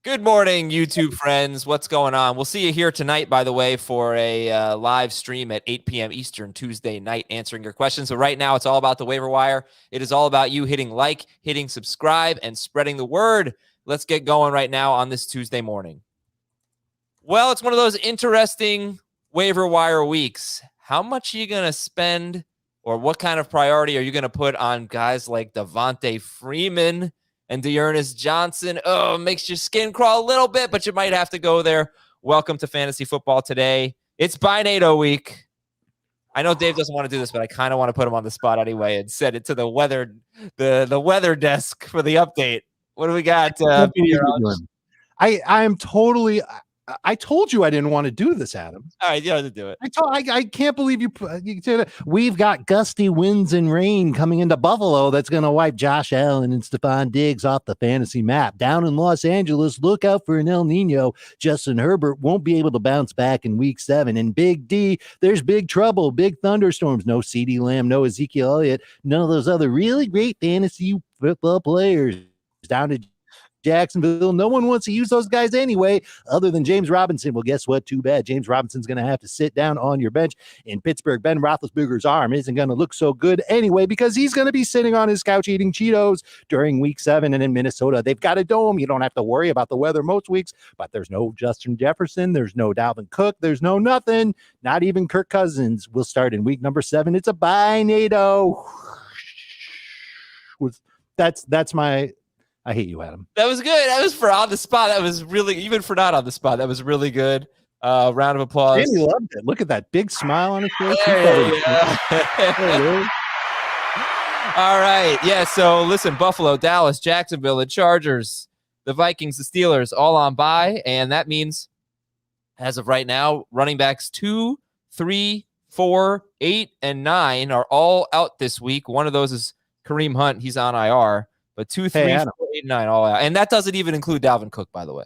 Good morning, YouTube friends. What's going on? We'll see you here tonight, by the way, for a live stream at 8 p.m. Eastern Tuesday night answering your questions. But right now, it's all about the waiver wire. It is all about you hitting like, hitting subscribe, and spreading the word. Let's get going right now on this Tuesday morning. Well, it's one of those interesting waiver wire weeks. How much are you going to spend, or what kind of priority are you going to put on guys like Devonta Freeman and Dearness Johnson? Oh, it makes your skin crawl a little bit, but you might have to go there. Welcome to Fantasy Football today. It's Buy NATO week. I know Dave doesn't want to do this, but I kind of want to put him on the spot anyway and send it to the weather desk for the update. What do we got? I am totally. I told you I didn't want to do this, Adam. All right, you have to do it. I can't believe you say that. We've got gusty winds and rain coming into Buffalo that's going to wipe Josh Allen and Stephon Diggs off the fantasy map. Down in Los Angeles, look out for an El Nino. Justin Herbert won't be able to bounce back in week 7. And Big D, there's big trouble, big thunderstorms. No CeeDee Lamb, no Ezekiel Elliott, none of those other really great fantasy football players down to Jacksonville. No one wants to use those guys anyway, other than James Robinson. Well, guess what? Too bad. James Robinson's going to have to sit down on your bench in Pittsburgh. Ben Roethlisberger's arm isn't going to look so good anyway because he's going to be sitting on his couch eating Cheetos during week 7. And in Minnesota, they've got a dome. You don't have to worry about the weather most weeks, but there's no Justin Jefferson. There's no Dalvin Cook. There's no nothing. Not even Kirk Cousins will start in week number 7. It's a bye, NATO. That's my... I hate you, Adam. That was good. That was for on the spot. That was really, even for not on the spot, that was really good. Round of applause. Andy loved it. Look at that big smile on his face. All right. Yeah, so listen, Buffalo, Dallas, Jacksonville, the Chargers, the Vikings, the Steelers, all on bye. And that means, as of right now, running backs 2, 3, 4, 8, and 9 are all out this week. One of those is Kareem Hunt. He's on IR. But 2, 3, 4, 8, 9, all out. And that doesn't even include Dalvin Cook, by the way.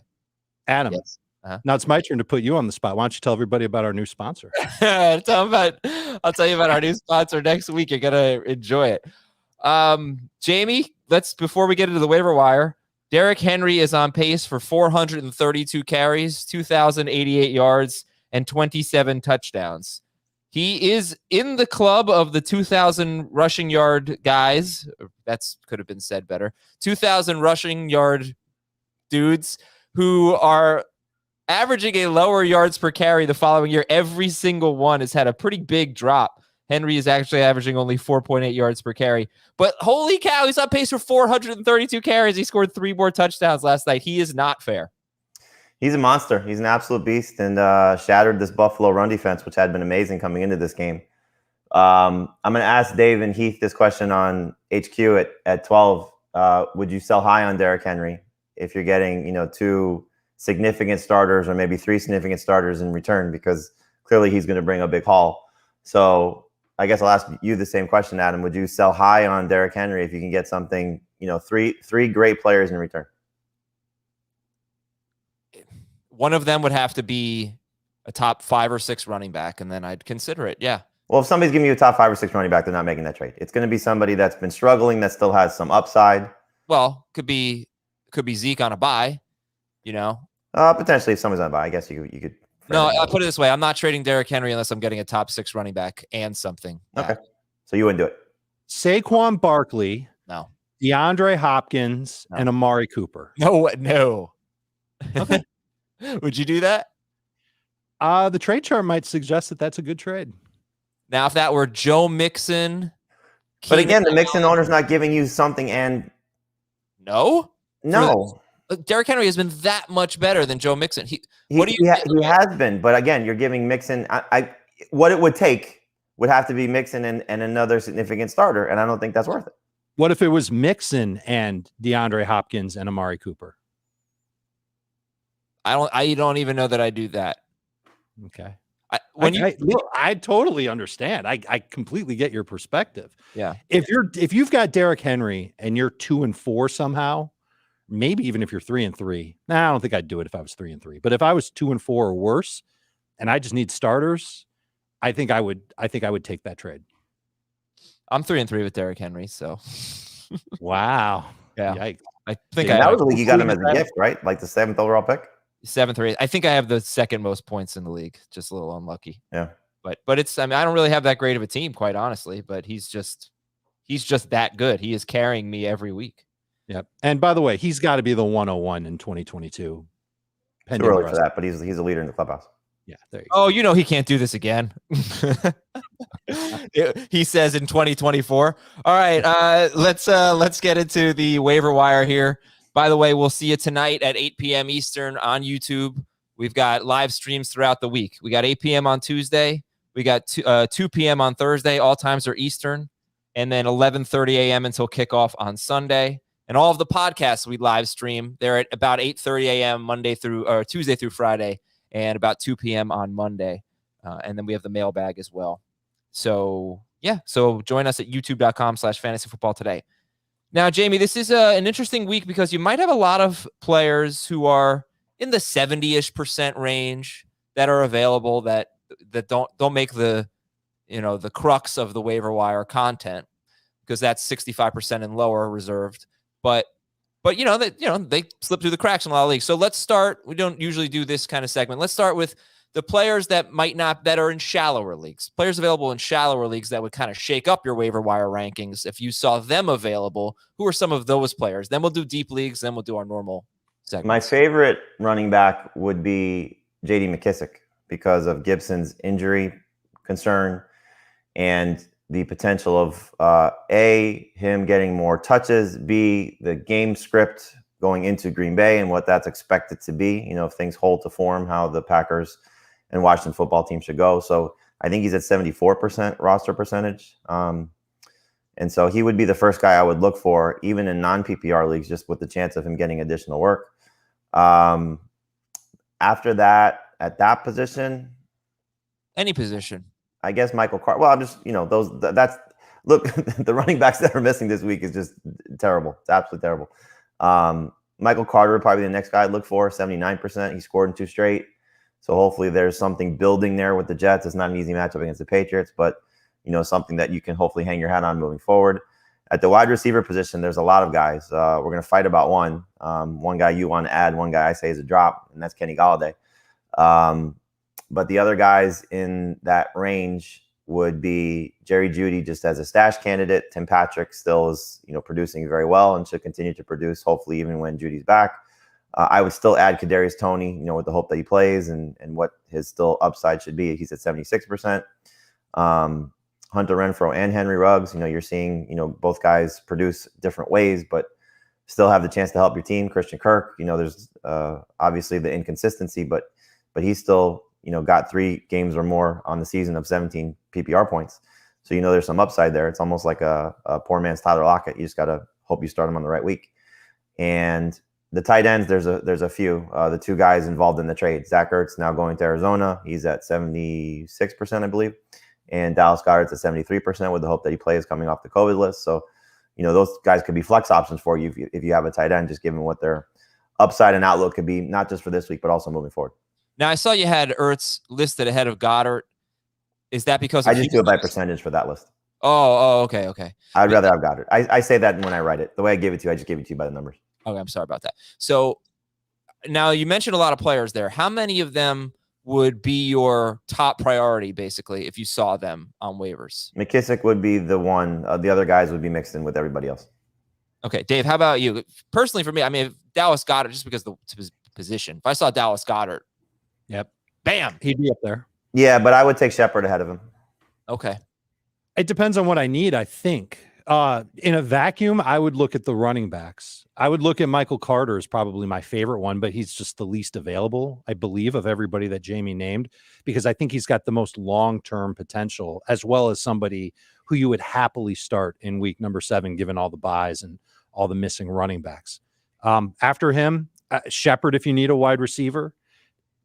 Adam, yes. Now it's my turn to put you on the spot. Why don't you tell everybody about our new sponsor? I'll tell you about our new sponsor next week. You're going to enjoy it. Jamie, before we get into the waiver wire, Derrick Henry is on pace for 432 carries, 2,088 yards, and 27 touchdowns. He is in the club of the 2,000 rushing yard guys. That's could have been said better. 2,000 rushing yard dudes who are averaging a lower yards per carry the following year. Every single one has had a pretty big drop. Henry is actually averaging only 4.8 yards per carry. But holy cow, he's on pace for 432 carries. He scored 3 more touchdowns last night. He is not fair. He's a monster. He's an absolute beast and shattered this Buffalo run defense, which had been amazing coming into this game. I'm going to ask Dave and Heath this question on HQ at 12. Would you sell high on Derrick Henry if you're getting, 2 significant starters or maybe 3 significant starters in return? Because clearly he's going to bring a big haul. So I guess I'll ask you the same question, Adam. Would you sell high on Derrick Henry if you can get something, 3 great players in return? One of them would have to be a top 5 or 6 running back, and then I'd consider it. Yeah. Well, if somebody's giving you a top 5 or 6 running back, they're not making that trade. It's going to be somebody that's been struggling that still has some upside. Well, could be Zeke on a bye, Potentially if someone's on a bye, I guess you could. No, I'll put it this way. I'm not trading Derrick Henry unless I'm getting a top 6 running back and something. Okay. So you wouldn't do it. Saquon Barkley. No. DeAndre Hopkins and Amari Cooper. No. Okay. Would you do that? The trade chart might suggest that that's a good trade. Now, if that were Joe Mixon. But again, the Mixon owner's not giving you something and. No. Derrick Henry has been that much better than Joe Mixon. He has been, but again, you're giving Mixon. What it would take would have to be Mixon and another significant starter, and I don't think that's worth it. What if it was Mixon and DeAndre Hopkins and Amari Cooper? I don't even know that I do that. Okay. I totally understand. I completely get your perspective. Yeah. If you've got Derrick Henry and you're 2-4 somehow, maybe even if you're 3-3. I don't think I'd do it if I was 3-3. But if I was 2-4 or worse, and I just need starters, I think I would take that trade. I'm 3-3 with Derrick Henry. So. Wow. Yeah. Yikes. I think that was the league you got him as a gift, right? Like the 7th overall pick. 7th or 8th. I think I have the second most points in the league. Just a little unlucky. Yeah. But it's, I mean, I don't really have that great of a team, quite honestly, but he's just that good. He is carrying me every week. Yep. And by the way, he's got to be the 101 in 2022. Too early for that, but he's a leader in the clubhouse. Yeah. There you go. Oh, he can't do this again. He says in 2024. All right. Let's get into the waiver wire here. By the way, we'll see you tonight at 8 p.m. Eastern on YouTube. We've got live streams throughout the week. We got 8 p.m. on Tuesday. We got 2 p.m. on Thursday. All times are Eastern. And then 11:30 a.m. until kickoff on Sunday. And all of the podcasts we live stream. They're at about 8:30 a.m. Tuesday through Friday, and about 2 p.m. on Monday. And then we have the mailbag as well. So yeah, so join us at youtube.com/fantasyfootballtoday. Now, Jamie, this is an interesting week because you might have a lot of players who are in the 70-ish% range that are available that don't make the crux of the waiver wire content, because that's 65% and lower reserved. But they slip through the cracks in a lot of leagues. So let's start. We don't usually do this kind of segment. Let's start with the players that are in shallower leagues, players available in shallower leagues that would kind of shake up your waiver wire rankings. If you saw them available, who are some of those players? Then we'll do deep leagues. Then we'll do our normal segment. My favorite running back would be J.D. McKissic because of Gibson's injury concern and the potential of A, him getting more touches, B, the game script going into Green Bay and what that's expected to be, if things hold to form, how the Packers and Washington football team should go. So I think he's at 74% roster percentage. And so he would be the first guy I would look for, even in non-PPR leagues, just with the chance of him getting additional work. After that, at that position, any position, I guess Michael Carter. Well, I'm just, look, the running backs that are missing this week is just terrible. It's absolutely terrible. Michael Carter would probably be the next guy I'd look for, 79%. He scored in 2 straight. So hopefully there's something building there with the Jets. It's not an easy matchup against the Patriots, but, something that you can hopefully hang your hat on moving forward. At the wide receiver position, there's a lot of guys. We're going to fight about one. One guy you want to add, one guy I say is a drop, and that's Kenny Golladay. But the other guys in that range would be Jerry Jeudy, just as a stash candidate. Tim Patrick still is, producing very well and should continue to produce, hopefully even when Judy's back. I would still add Kadarius Toney, with the hope that he plays and what his still upside should be. He's at 76%. Hunter Renfrow and Henry Ruggs, you're seeing, both guys produce different ways, but still have the chance to help your team. Christian Kirk, there's obviously the inconsistency, but he's still, got 3 games or more on the season of 17 PPR points. So, there's some upside there. It's almost like a poor man's Tyler Lockett. You just got to hope you start him on the right week. And the tight ends, there's a few. The 2 guys involved in the trade. Zach Ertz now going to Arizona. He's at 76%, I believe. And Dallas Goedert's at 73% with the hope that he plays coming off the COVID list. So, those guys could be flex options for you if you have a tight end, just given what their upside and outlook could be, not just for this week, but also moving forward. Now, I saw you had Ertz listed ahead of Goedert. Is that because I just do it by percentage for that list? Okay. I'd rather have Goedert. I say that when I write it. The way I give it to you, I just give it to you by the numbers. Okay, I'm sorry about that. So now you mentioned a lot of players there. How many of them would be your top priority, basically, if you saw them on waivers? McKissic would be the one. The other guys would be mixed in with everybody else. Okay, Dave, how about you? Personally, for me, I mean, if Dallas Goedert, just because of his position. If I saw Dallas Goedert, Yep. Bam. He'd be up there. Yeah, but I would take Shepard ahead of him. Okay. It depends on what I need, I think. In a vacuum, I would look at the running backs. I would look at Michael Carter as probably my favorite one, but he's just the least available, I believe, of everybody that Jamie named, because I think he's got the most long-term potential, as well as somebody who you would happily start in week number 7, given all the buys and all the missing running backs. After him, Shepard, if you need a wide receiver.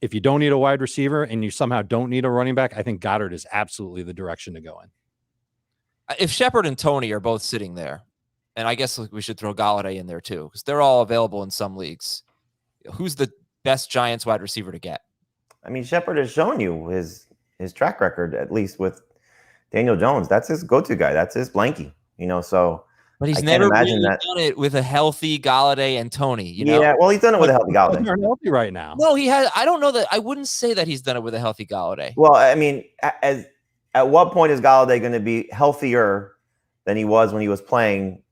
If you don't need a wide receiver and you somehow don't need a running back, I think Goedert is absolutely the direction to go in. If Shepard and Toney are both sitting there, and I guess we should throw Golladay in there too, because they're all available in some leagues. Who's the best Giants wide receiver to get? I mean, Shepard has shown you his track record, at least with Daniel Jones. That's his go-to guy. That's his blankie, So But he's I can't never imagine really that. done it with a healthy Galladay and Toney, you know? Yeah, well, he's done it with a healthy They're Galladay. healthy right now. No, he has. I don't know that. I wouldn't say that he's done it with a healthy Galladay. Well, I mean, at what point is Galladay going to be healthier than he was when he was playing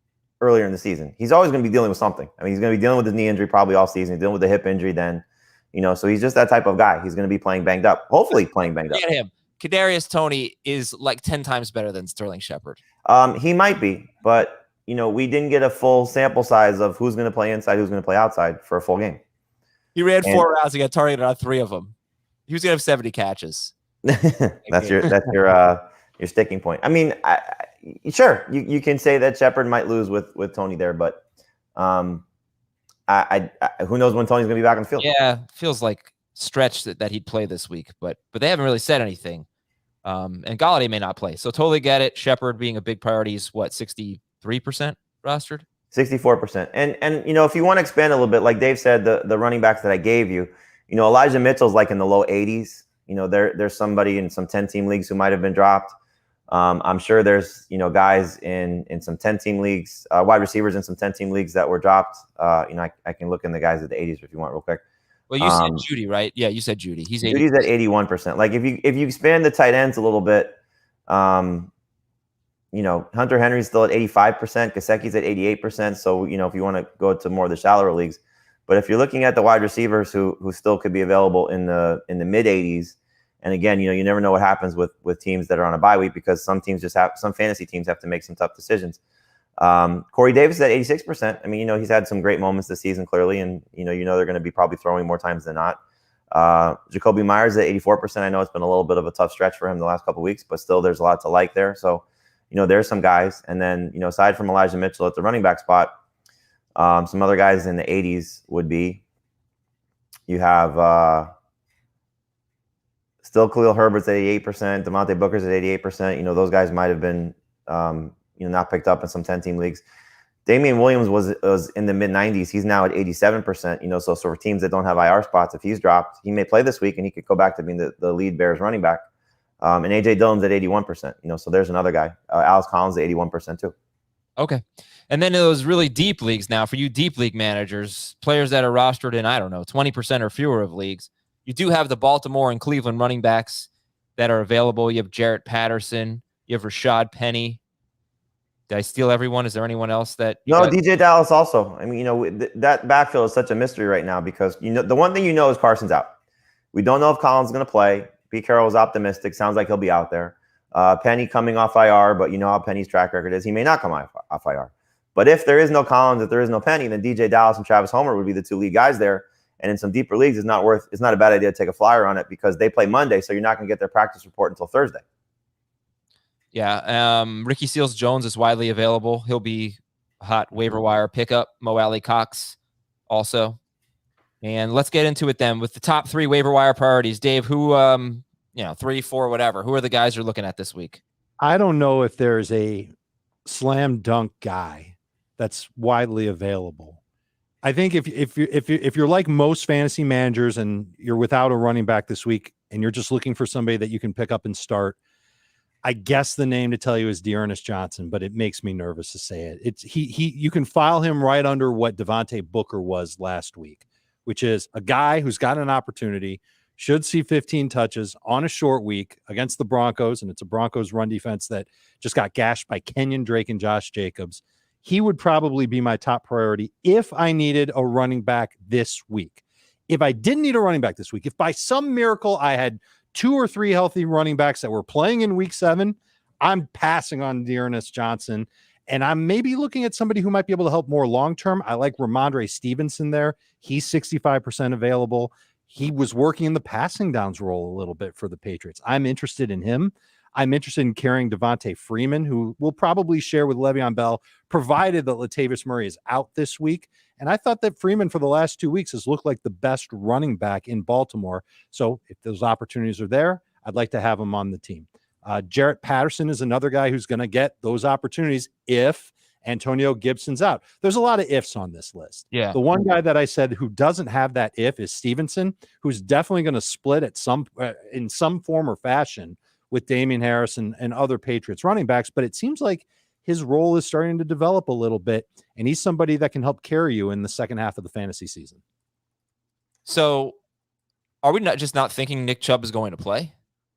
earlier in the season? He's always going to be dealing with something. I mean, he's going to be dealing with his knee injury probably all season. He's dealing with the hip injury then, so he's just that type of guy. He's going to be playing banged up, hopefully playing banged up. Look at him. Kadarius Toney is like 10 times better than Sterling Shepard. He might be, but we didn't get a full sample size of who's going to play inside, who's going to play outside for a full game. He ran 4 rounds. He got targeted on 3 of them. He was going to have 70 catches. That's your sticking point. I mean, sure, you can say that Shepard might lose with Toney there, but who knows when Toney's going to be back on the field? Yeah, feels like stretched that he'd play this week, but they haven't really said anything. And Galladay may not play, so totally get it. Shepard being a big priority is what, 63% rostered? 64%. And if you want to expand a little bit, like Dave said, the running backs that I gave you, Elijah Mitchell's like in the low 80s. There's somebody in some 10-team leagues who might have been dropped. I'm sure there's guys in some 10-team leagues, wide receivers in some 10-team leagues that were dropped. I can look in the guys at the 80s if you want real quick. Well, you said Judy, right? Yeah, you said Judy. Judy's at 81%. Like if you expand the tight ends a little bit, Hunter Henry's still at 85%. Gesicki's at 88%. So if you want to go to more of the shallower leagues, but if you're looking at the wide receivers who still could be available in the mid 80s, and again, you never know what happens with teams that are on a bye week because some fantasy teams have to make some tough decisions. Corey Davis is at 86%. I mean, he's had some great moments this season, clearly, and they're going to be probably throwing more times than not. Jacoby Myers at 84%. I know it's been a little bit of a tough stretch for him the last couple of weeks, but still there's a lot to like there. So, there's some guys. And then, aside from Elijah Mitchell at the running back spot, some other guys in the 80s would be, you have still Khalil Herbert's at 88%, Devontae Booker's at 88%. Those guys might have been, not picked up in some 10-team leagues. Damian Williams was in the mid-90s. He's now at 87%. So for teams that don't have IR spots, if he's dropped, he may play this week and he could go back to being the lead Bears running back. And A.J. Dillon's at 81%. So there's another guy. Alex Collins at 81% too. Okay. And then in those really deep leagues now, for you deep league managers, players that are rostered in, 20% or fewer of leagues, you do have the Baltimore and Cleveland running backs that are available. You have Jarrett Patterson. You have Rashad Penny. Did I steal everyone? Is there anyone else that? No, DJ Dallas also. I mean, that backfield is such a mystery right now because, the one thing is Carson's out. We don't know if Collins is going to play. Pete Carroll is optimistic. Sounds like he'll be out there. Penny coming off IR, but you know how Penny's track record is. He may not come off IR. But if there is no Collins, if there is no Penny, then DJ Dallas and Travis Homer would be the 2 lead guys there. And in some deeper leagues, it's not a bad idea to take a flyer on it because they play Monday, so you're not going to get their practice report until Thursday. Yeah. Ricky Seals-Jones is widely available. He'll be a hot waiver wire pickup. Mo Alley Cox also. And let's get into it then with the top 3 waiver wire priorities. Dave, who, 3, 4, whatever. Who are the guys you're looking at this week? I don't know if there's a slam dunk guy that's widely available. I think if you're like most fantasy managers and you're without a running back this week and you're just looking for somebody that you can pick up and start, I guess the name to tell you is Dearness Johnson, but it makes me nervous to say it. It's you can file him right under what Devontae Booker was last week, which is a guy who's got an opportunity, should see 15 touches on a short week against the Broncos, and it's a Broncos run defense that just got gashed by Kenyon Drake and Josh Jacobs. He would probably be my top priority if I needed a running back this week. If I didn't need a running back this week, if by some miracle I had 2 or 3 healthy running backs that were playing in week 7, I'm passing on Dearness Johnson. And I'm maybe looking at somebody who might be able to help more long-term. I like Ramondre Stevenson there. He's 65% available. He was working in the passing downs role a little bit for the Patriots. I'm interested in him. I'm interested in carrying Devonta Freeman, who will probably share with Le'Veon Bell, provided that Latavius Murray is out this week. And I thought that Freeman for the last 2 weeks has looked like the best running back in Baltimore. So if those opportunities are there, I'd like to have him on the team. Jarrett Patterson is another guy who's going to get those opportunities if Antonio Gibson's out. There's a lot of ifs on this list. Yeah. The one guy that I said who doesn't have that if is Stevenson, who's definitely going to split at in some form or fashion with Damian Harris and other Patriots running backs. But it seems like his role is starting to develop a little bit, and he's somebody that can help carry you in the second half of the fantasy season. So are we not thinking Nick Chubb is going to play?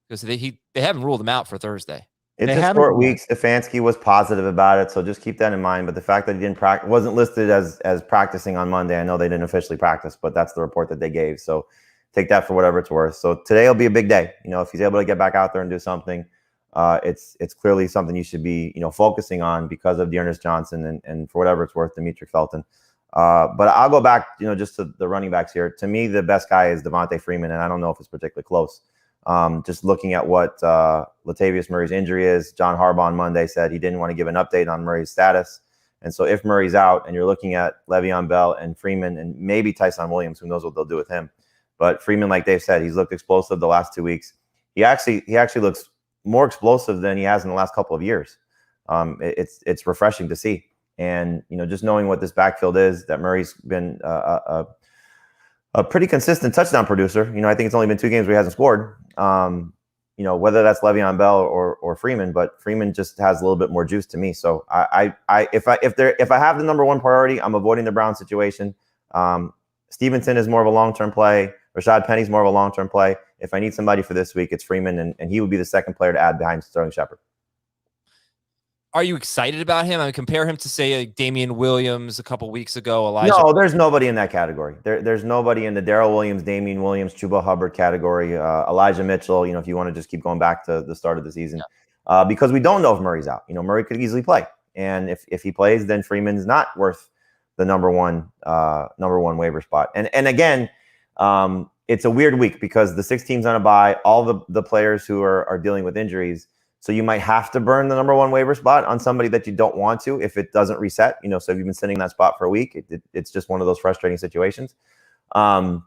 Because they haven't ruled him out for Thursday. It's a short week. Stefanski was positive about it, so just keep that in mind. But the fact that he didn't wasn't listed as practicing on Monday, I know they didn't officially practice, but that's the report that they gave. So take that for whatever it's worth. So today will be a big day. If he's able to get back out there and do something, it's clearly something you should be focusing on because of Dearness Johnson and for whatever it's worth, Dimitri Felton. But I'll go back, just to the running backs here. To me, the best guy is Devonta Freeman, and I don't know if it's particularly close. Just looking at what Latavius Murray's injury is, John Harbaugh on Monday said he didn't want to give an update on Murray's status. And so if Murray's out and you're looking at Le'Veon Bell and Freeman and maybe Tyson Williams, who knows what they'll do with him. But Freeman, like Dave said, he's looked explosive the last 2 weeks. He actually looks more explosive than he has in the last couple of years. It's refreshing to see. And, just knowing what this backfield is, that Murray's been a pretty consistent touchdown producer. I think it's only been 2 games where he hasn't scored. Whether that's Le'Veon Bell or Freeman, but Freeman just has a little bit more juice to me. So if I have the number one priority, I'm avoiding the Brown situation. Stevenson is more of a long-term play. Rashad Penny's more of a long-term play. If I need somebody for this week, it's Freeman, and he would be the second player to add behind Sterling Shepard. Are you excited about him? I mean, compare him to, say, Damian Williams a couple weeks ago. Elijah. No, there's nobody in that category. There's nobody in the Darrell Williams, Damian Williams, Chuba Hubbard category. Elijah Mitchell, if you want to just keep going back to the start of the season. Because we don't know if Murray's out. Murray could easily play. And if he plays, then Freeman's not worth the number one waiver spot. And again, it's a weird week because the 6 teams on a bye, all the players who are dealing with injuries. So you might have to burn the number one waiver spot on somebody that you don't want to if it doesn't reset. So if you've been sitting in that spot for a week, it's just one of those frustrating situations. And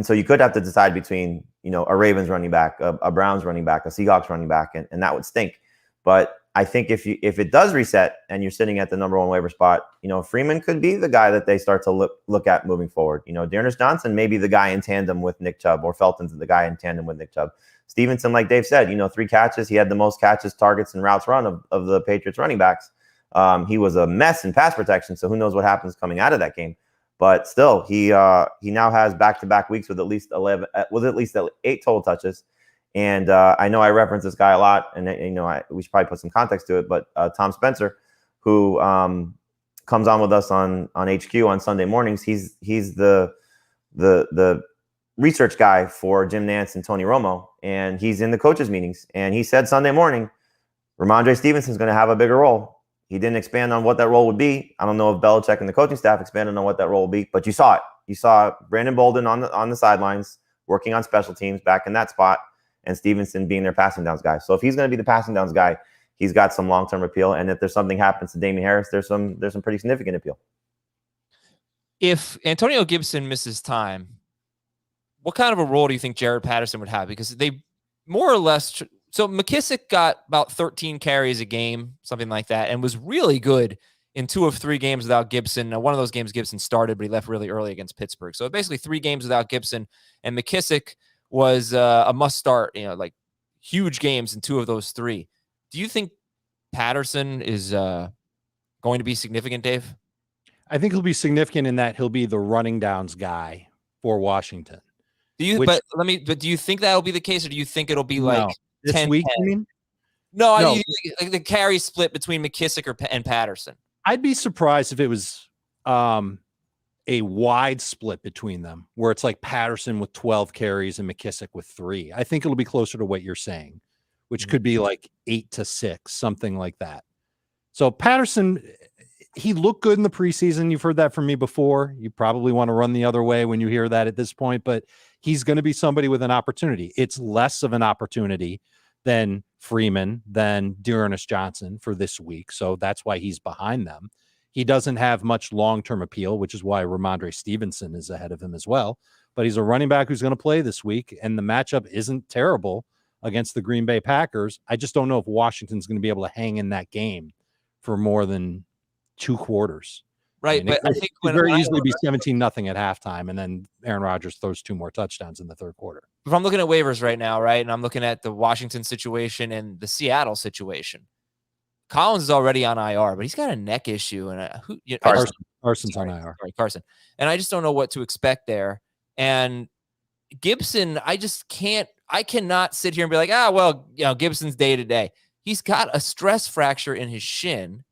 so you could have to decide between, a Ravens running back, a Browns running back, a Seahawks running back, and that would stink. But I think if it does reset and you're sitting at the number one waiver spot, Freeman could be the guy that they start to look at moving forward. Dearness Johnson may be the guy in tandem with Nick Chubb, or Felton's the guy in tandem with Nick Chubb. Stevenson, like Dave said, 3 catches. He had the most catches, targets, and routes run of the Patriots running backs. He was a mess in pass protection, so who knows what happens coming out of that game. But still, he now has back-to-back weeks with at least 8 total touches. And I know I reference this guy a lot, and we should probably put some context to it. But Tom Spencer, who comes on with us on HQ on Sunday mornings, he's the research guy for Jim Nantz and Tony Romo, and he's in the coaches meetings. And he said Sunday morning, Ramondre Stevenson's going to have a bigger role. He didn't expand on what that role would be. I don't know if Belichick and the coaching staff expanded on what that role will be, but you saw it. You saw Brandon Bolden on the sidelines working on special teams back in that spot, and Stevenson being their passing downs guy. So if he's going to be the passing downs guy, he's got some long-term appeal. And if there's something happens to Damian Harris, there's some pretty significant appeal. If Antonio Gibson misses time, what kind of a role do you think Jared Patterson would have? Because they more or less so McKissic got about 13 carries a game, something like that, and was really good in 2 of 3 games without Gibson. Now, one of those games Gibson started, but he left really early against Pittsburgh. So basically 3 games without Gibson, and McKissic was a must start, like huge games in 2 of those 3. Do you think Patterson is going to be significant, Dave? I think he'll be significant in that he'll be the running downs guy for Washington. Do you? But do you think that'll be the case, or do you think it'll be like this 10, week? 10? You mean? No, I mean like the carry split between McKissic and Patterson. I'd be surprised if it was a wide split between them, where it's like Patterson with 12 carries and McKissic with 3. I think it'll be closer to what you're saying, which could be like 8-6, something like that. So Patterson, he looked good in the preseason. You've heard that from me before. You probably want to run the other way when you hear that at this point, but he's going to be somebody with an opportunity. It's less of an opportunity than Freeman, than Dearness Johnson for this week. So that's why he's behind them. He doesn't have much long-term appeal, which is why Ramondre Stevenson is ahead of him as well. But he's a running back who's going to play this week, and the matchup isn't terrible against the Green Bay Packers. I just don't know if Washington's going to be able to hang in that game for more than 2 quarters. Right, but I think it could very easily be 17-0 at halftime, and then Aaron Rodgers throws 2 more touchdowns in the 3rd quarter. If I'm looking at waivers right now, right, and I'm looking at the Washington situation and the Seattle situation, Collins is already on IR, but he's got a neck issue. And Carson's on IR. Sorry, Carson. And I just don't know what to expect there. And Gibson, I cannot sit here and be like, well, Gibson's day to day. He's got a stress fracture in his shin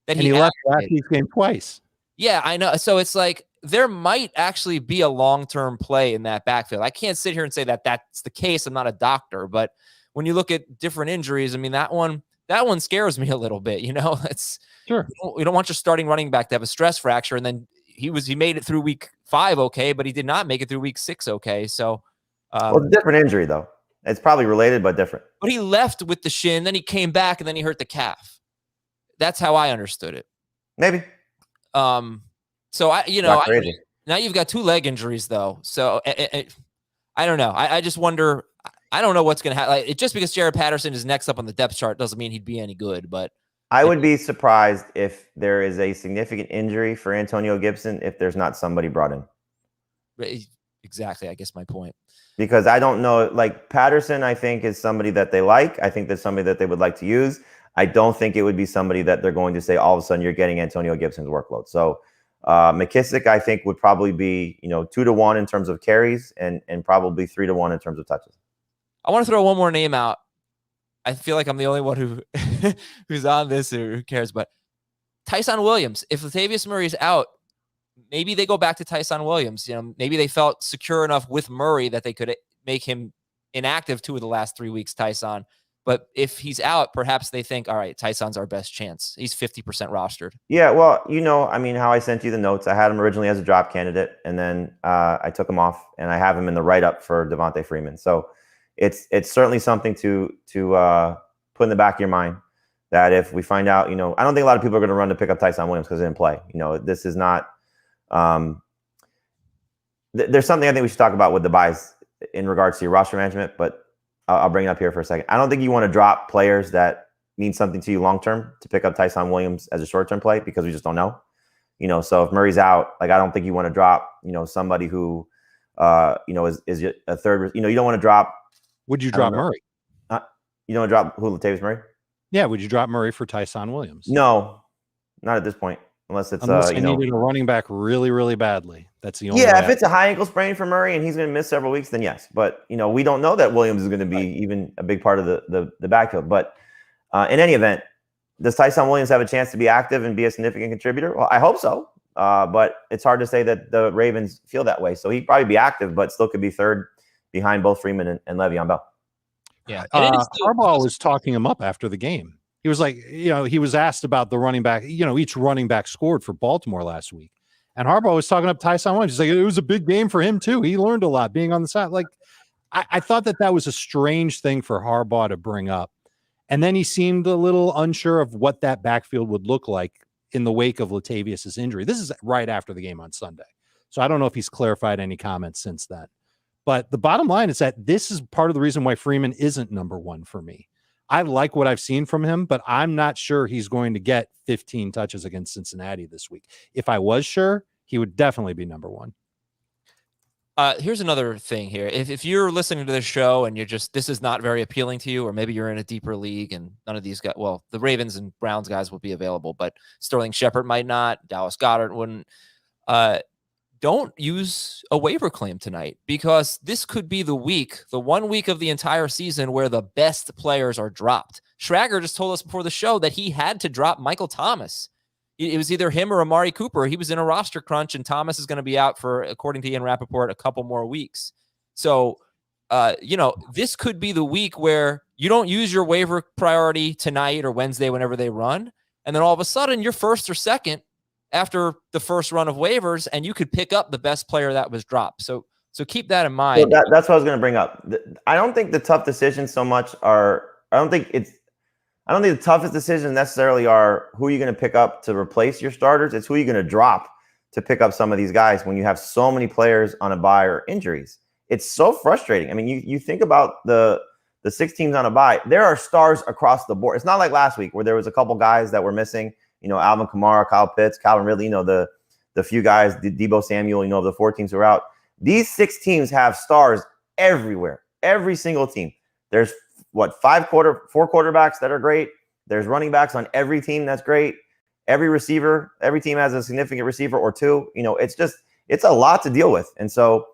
that he left last week's game twice. Yeah, I know. So it's like there might actually be a long-term play in that backfield. I can't sit here and say that that's the case. I'm not a doctor, but when you look at different injuries, I mean, that one scares me a little bit. It's sure. You don't want your starting running back to have a stress fracture, and then he made it through week 5 okay, but he did not make it through week 6 okay. So, different injury though. It's probably related but different. But he left with the shin, then he came back, and then he hurt the calf. That's how I understood it. Maybe. So now you've got 2 leg injuries though. So I don't know. I just wonder. I don't know what's going to happen. Just because Jared Patterson is next up on the depth chart doesn't mean he'd be any good. But I would be surprised if there is a significant injury for Antonio Gibson if there's not somebody brought in. Exactly. I guess my point. Because I don't know, like Patterson, I think is somebody that they like. I think that's somebody that they would like to use. I don't think it would be somebody that they're going to say all of a sudden you're getting Antonio Gibson's workload. So McKissic, I think, would probably be 2-1 in terms of carries and probably 3-1 in terms of touches. I want to throw one more name out. I feel like I'm the only one who's on this or who cares, but Tyson Williams. If Latavius Murray's out, maybe they go back to Tyson Williams. Maybe they felt secure enough with Murray that they could make him inactive 2 of the last 3 weeks, Tyson. But if he's out, perhaps they think, all right, Tyson's our best chance. He's 50% rostered. Yeah, well, how I sent you the notes. I had him originally as a drop candidate, and then I took him off, and I have him in the write-up for Devonta Freeman. So it's certainly something to put in the back of your mind that if we find out, I don't think a lot of people are going to run to pick up Tyson Williams because he didn't play. This is not there's something I think we should talk about with the buys in regards to your roster management, but I'll bring it up here for a second. I don't think you want to drop players that mean something to you long-term to pick up Tyson Williams as a short-term play because we just don't know. So if Murray's out, I don't think you want to drop, somebody who, is a third, you don't want to drop. Would you drop Murray? You don't want to drop who, Latavius Murray? Yeah. Would you drop Murray for Tyson Williams? No, not at this point. Unless it's you needed a running back really, really badly. That's the only way. If it's a high ankle sprain for Murray and he's going to miss several weeks, then yes. But we don't know that Williams is going to be even a big part of the backfield. But in any event, does Tyson Williams have a chance to be active and be a significant contributor? Well, I hope so. But it's hard to say that the Ravens feel that way. So he'd probably be active, but still could be third behind both Freeman and Le'Veon Bell. Yeah, Harbaugh was talking him up after the game. He was like, he was asked about the running back. Each running back scored for Baltimore last week. And Harbaugh was talking up Tyson Williams. He's like, it was a big game for him, too. He learned a lot being on the side. Like, I thought that was a strange thing for Harbaugh to bring up. And then he seemed a little unsure of what that backfield would look like in the wake of Latavius's injury. This is right after the game on Sunday. So I don't know if he's clarified any comments since then. But the bottom line is that this is part of the reason why Freeman isn't number 1 for me. I like what I've seen from him, but I'm not sure he's going to get 15 touches against Cincinnati this week. If I was sure, he would definitely be number 1. Here's another thing here. If you're listening to this show and this is not very appealing to you, or maybe you're in a deeper league and none of these guys, well, the Ravens and Browns guys will be available, but Sterling Shepard might not, Dallas Goedert wouldn't. Don't use a waiver claim tonight because this could be the 1 week of the entire season where the best players are dropped. Schrager just told us before the show that he had to drop Michael Thomas. It was either him or Amari Cooper. He was in a roster crunch, and Thomas is going to be out for, according to Ian Rappaport, a couple more weeks. So, this could be the week where you don't use your waiver priority tonight or Wednesday, whenever they run. And then all of a sudden you're first or second after the first run of waivers, and you could pick up the best player that was dropped. So keep that in mind. So that's what I was going to bring up. I don't think the tough decisions so much are. I don't think the toughest decisions necessarily are who you're going to pick up to replace your starters. It's who you're going to drop to pick up some of these guys when you have so many players on a bye or injuries. It's so frustrating. I mean, you think about the 6 teams on a bye. There are stars across the board. It's not like last week where there was a couple guys that were missing. Alvin Kamara, Kyle Pitts, Calvin Ridley, the few guys, Deebo Samuel, the 4 teams who are out. These 6 teams have stars everywhere, every single team. There's 4 quarterbacks that are great, There's running backs on every team. That's great. Every receiver, every team has a significant receiver or two. It's a lot to deal with. And so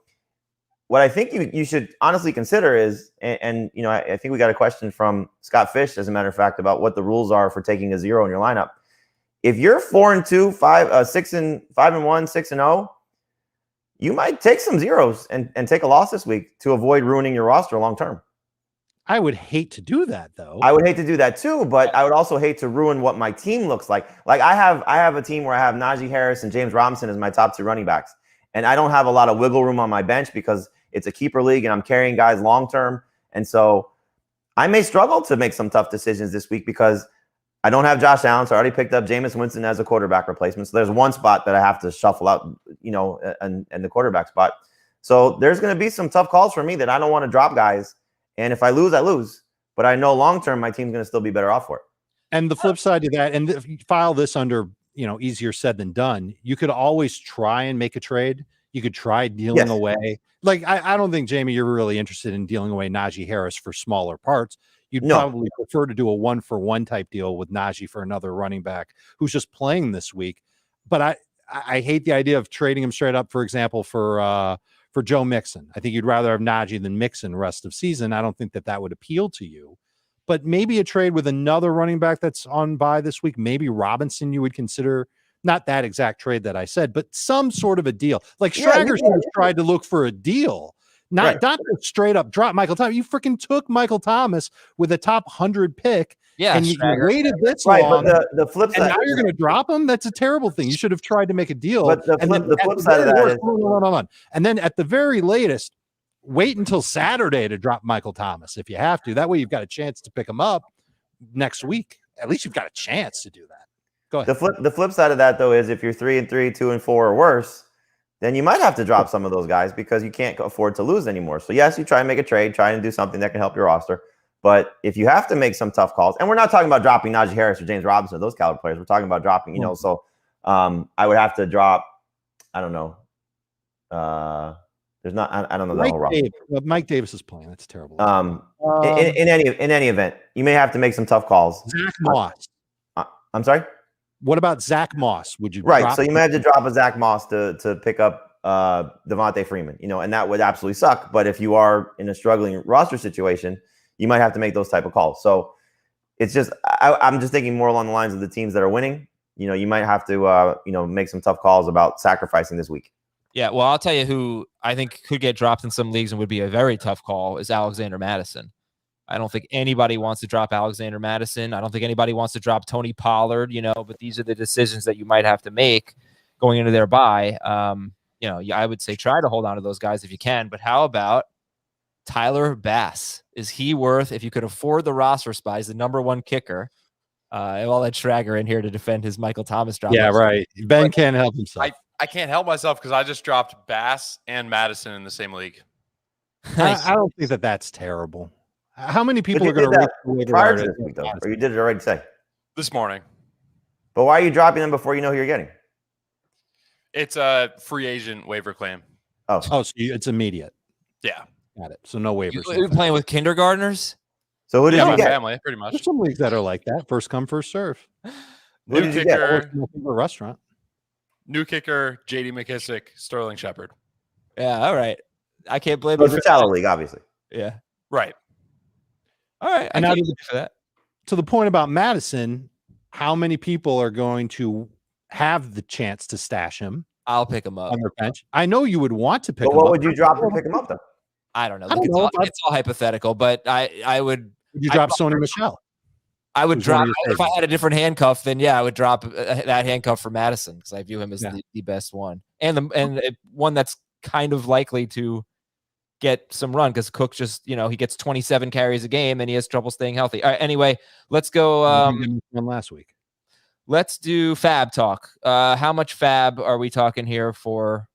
what I think you should honestly consider is, I think we got a question from Scott Fish, as a matter of fact, about what the rules are for taking a 0 in your lineup. If you're 4-2, 5-1, 6-0, you might take some zeros and take a loss this week to avoid ruining your roster long term. I would hate to do that, though. I would hate to do that too, but I would also hate to ruin what my team looks like. Like I have a team where I have Najee Harris and James Robinson as my top 2 running backs, and I don't have a lot of wiggle room on my bench because it's a keeper league and I'm carrying guys long term, and so I may struggle to make some tough decisions this week because I don't have Josh Allen, so I already picked up Jameis Winston as a quarterback replacement. So there's one spot that I have to shuffle out, and the quarterback spot. So there's going to be some tough calls for me that I don't want to drop guys. And if I lose, I lose. But I know long-term, my team's going to still be better off for it. And the flip side to that, and if you file this under, easier said than done, you could always try and make a trade. You could try dealing away. Like, I don't think, Jamie, you're really interested in dealing away Najee Harris for smaller parts. You'd probably prefer to do a 1-for-1 type deal with Najee for another running back who's just playing this week. But I hate the idea of trading him straight up, for example, for Joe Mixon. I think you'd rather have Najee than Mixon rest of season. I don't think that would appeal to you. But maybe a trade with another running back that's on bye this week, maybe Robinson, you would consider. Not that exact trade that I said, but some sort of a deal. Like Schrager tried to look for a deal. Not straight up drop Michael Thomas. You freaking took Michael Thomas with a top 100 pick. Yeah, and you waited this long. But the flip side, and now you're going to drop him. That's a terrible thing. You should have tried to make a deal. But the flip side of that is, hold on. And then at the very latest, wait until Saturday to drop Michael Thomas if you have to. That way, you've got a chance to pick him up next week. At least you've got a chance to do that. Go ahead. The flip side of that though is if you're 3-3, 2-4 or worse, then you might have to drop some of those guys because you can't afford to lose anymore. So yes, you try and make a trade, try and do something that can help your roster. But if you have to make some tough calls, and we're not talking about dropping Najee Harris or James Robinson, those caliber players, we're talking about dropping, so I would have to drop, I don't know. There's not, I don't know the whole roster. Mike Davis is playing. That's terrible. In any event, you may have to make some tough calls. Zach Moss. I'm sorry? What about Zach Moss? Would you so you may have to drop a Zach Moss to pick up Devonta Freeman, and that would absolutely suck. But if you are in a struggling roster situation, you might have to make those type of calls. So it's just I'm just thinking more along the lines of the teams that are winning. You might have to make some tough calls about sacrificing this week. Yeah, well, I'll tell you who I think could get dropped in some leagues and would be a very tough call is Alexander Mattison. I don't think anybody wants to drop Alexander Mattison. I don't think anybody wants to drop Tony Pollard, but these are the decisions that you might have to make going into their bye. I would say try to hold on to those guys if you can, but how about Tyler Bass? Is he worth, if you could afford the roster spot, he's the #1 kicker. I'll let Schrager in here to defend his Michael Thomas drop. Yeah, right. Ben can't help himself. I can't help myself because I just dropped Bass and Madison in the same league. I don't think that's terrible. How many people are going to reach prior to this week, though? Or you did it already today? This morning. But why are you dropping them before you know who you're getting? It's a free agent waiver claim. Oh, so it's immediate. Yeah. Got it. So no waivers. You're playing with kindergartners? So who did you get? Family, pretty much. There's some leagues that are like that. First come, first serve. Who did you get? Restaurant. New kicker, JD McKissic, Sterling Shepard. Yeah, all right. I can't blame you. It's a shallow league, obviously. Yeah. Right. All right. And now for that. To the point about Madison, how many people are going to have the chance to stash him? I'll pick him up on their bench. I know you would want to pick him up. What would you drop to pick him up, though? I don't know. It's all hypothetical, but I would. Would you drop Sony Michel? I would drop if I had a different handcuff. Then yeah, I would drop that handcuff for Madison because I view him as the best one, and one that's kind of likely to get some run because Cook just he gets 27 carries a game and he has trouble staying healthy. All right, anyway, let's go. Last week. Let's do fab talk. How much fab are we talking here for?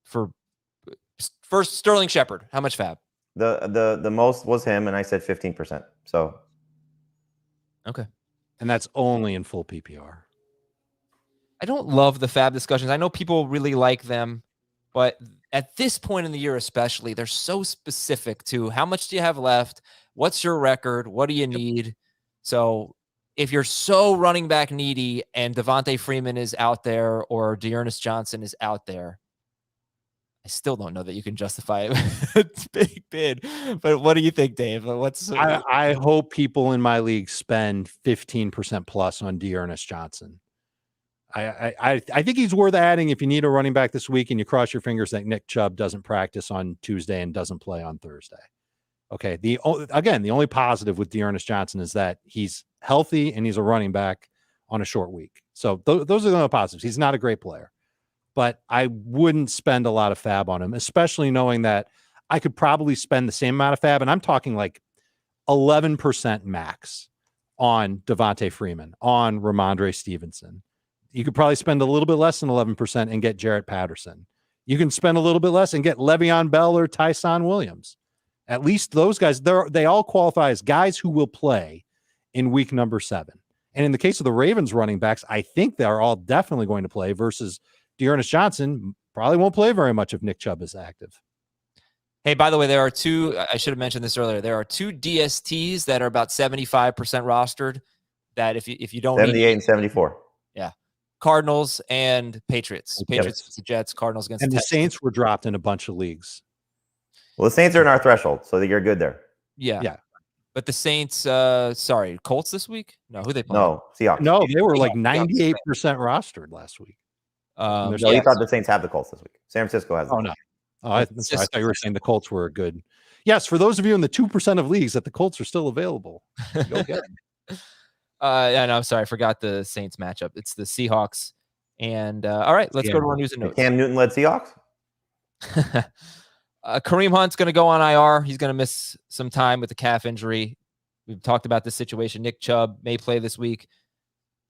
For first Sterling Shepard. How much fab? The most was him, and I said 15%. So. Okay. And that's only in full PPR. I don't love the fab discussions. I know people really like them, but at this point in the year especially, they're so specific to how much do you have left? What's your record? What do you need? So if you're so running back needy and Devonta Freeman is out there or Dearness Johnson is out there, I still don't know that you can justify it. It's big bid. But what do you think, Dave? I hope people in my league spend 15% plus on Dearness Johnson. I think he's worth adding if you need a running back this week and you cross your fingers that Nick Chubb doesn't practice on Tuesday and doesn't play on Thursday. Okay. The only positive with Dearness Johnson is that he's healthy and he's a running back on a short week. So those are the only positives. He's not a great player, but I wouldn't spend a lot of fab on him, especially knowing that I could probably spend the same amount of fab. And I'm talking like 11% max on Devonta Freeman, on Ramondre Stevenson. You could probably spend a little bit less than 11% and get Jarrett Patterson. You can spend a little bit less and get Le'Veon Bell or Tyson Williams. At least those guys, they all qualify as guys who will play in week number 7. And in the case of the Ravens running backs, I think they're all definitely going to play versus Dearness Johnson probably won't play very much if Nick Chubb is active. Hey, by the way, there are two, I should have mentioned this earlier. There are 2 DSTs that are about 75% rostered that if you don't 78 and 74. Yeah. Cardinals and Patriots. Patriots against the Jets, Cardinals against and the Texans. Saints were dropped in a bunch of leagues. Well, the Saints are in our threshold, so you're good there. Yeah. But the Saints, Colts this week? No, who they playing? No, Seahawks. No, they were like 98% rostered last week. No, you thought the Saints have the Colts this week. San Francisco has them. Oh, no. Oh, I thought you were saying the Colts were a good. Yes, for those of you in the 2% of leagues that the Colts are still available. Go get them. Yeah, no, I'm sorry. I forgot the Saints matchup. It's the Seahawks. And all right, let's go to our news and notes. Cam Newton led Seahawks. Kareem Hunt's going to go on IR. He's going to miss some time with the calf injury. We've talked about this situation. Nick Chubb may play this week.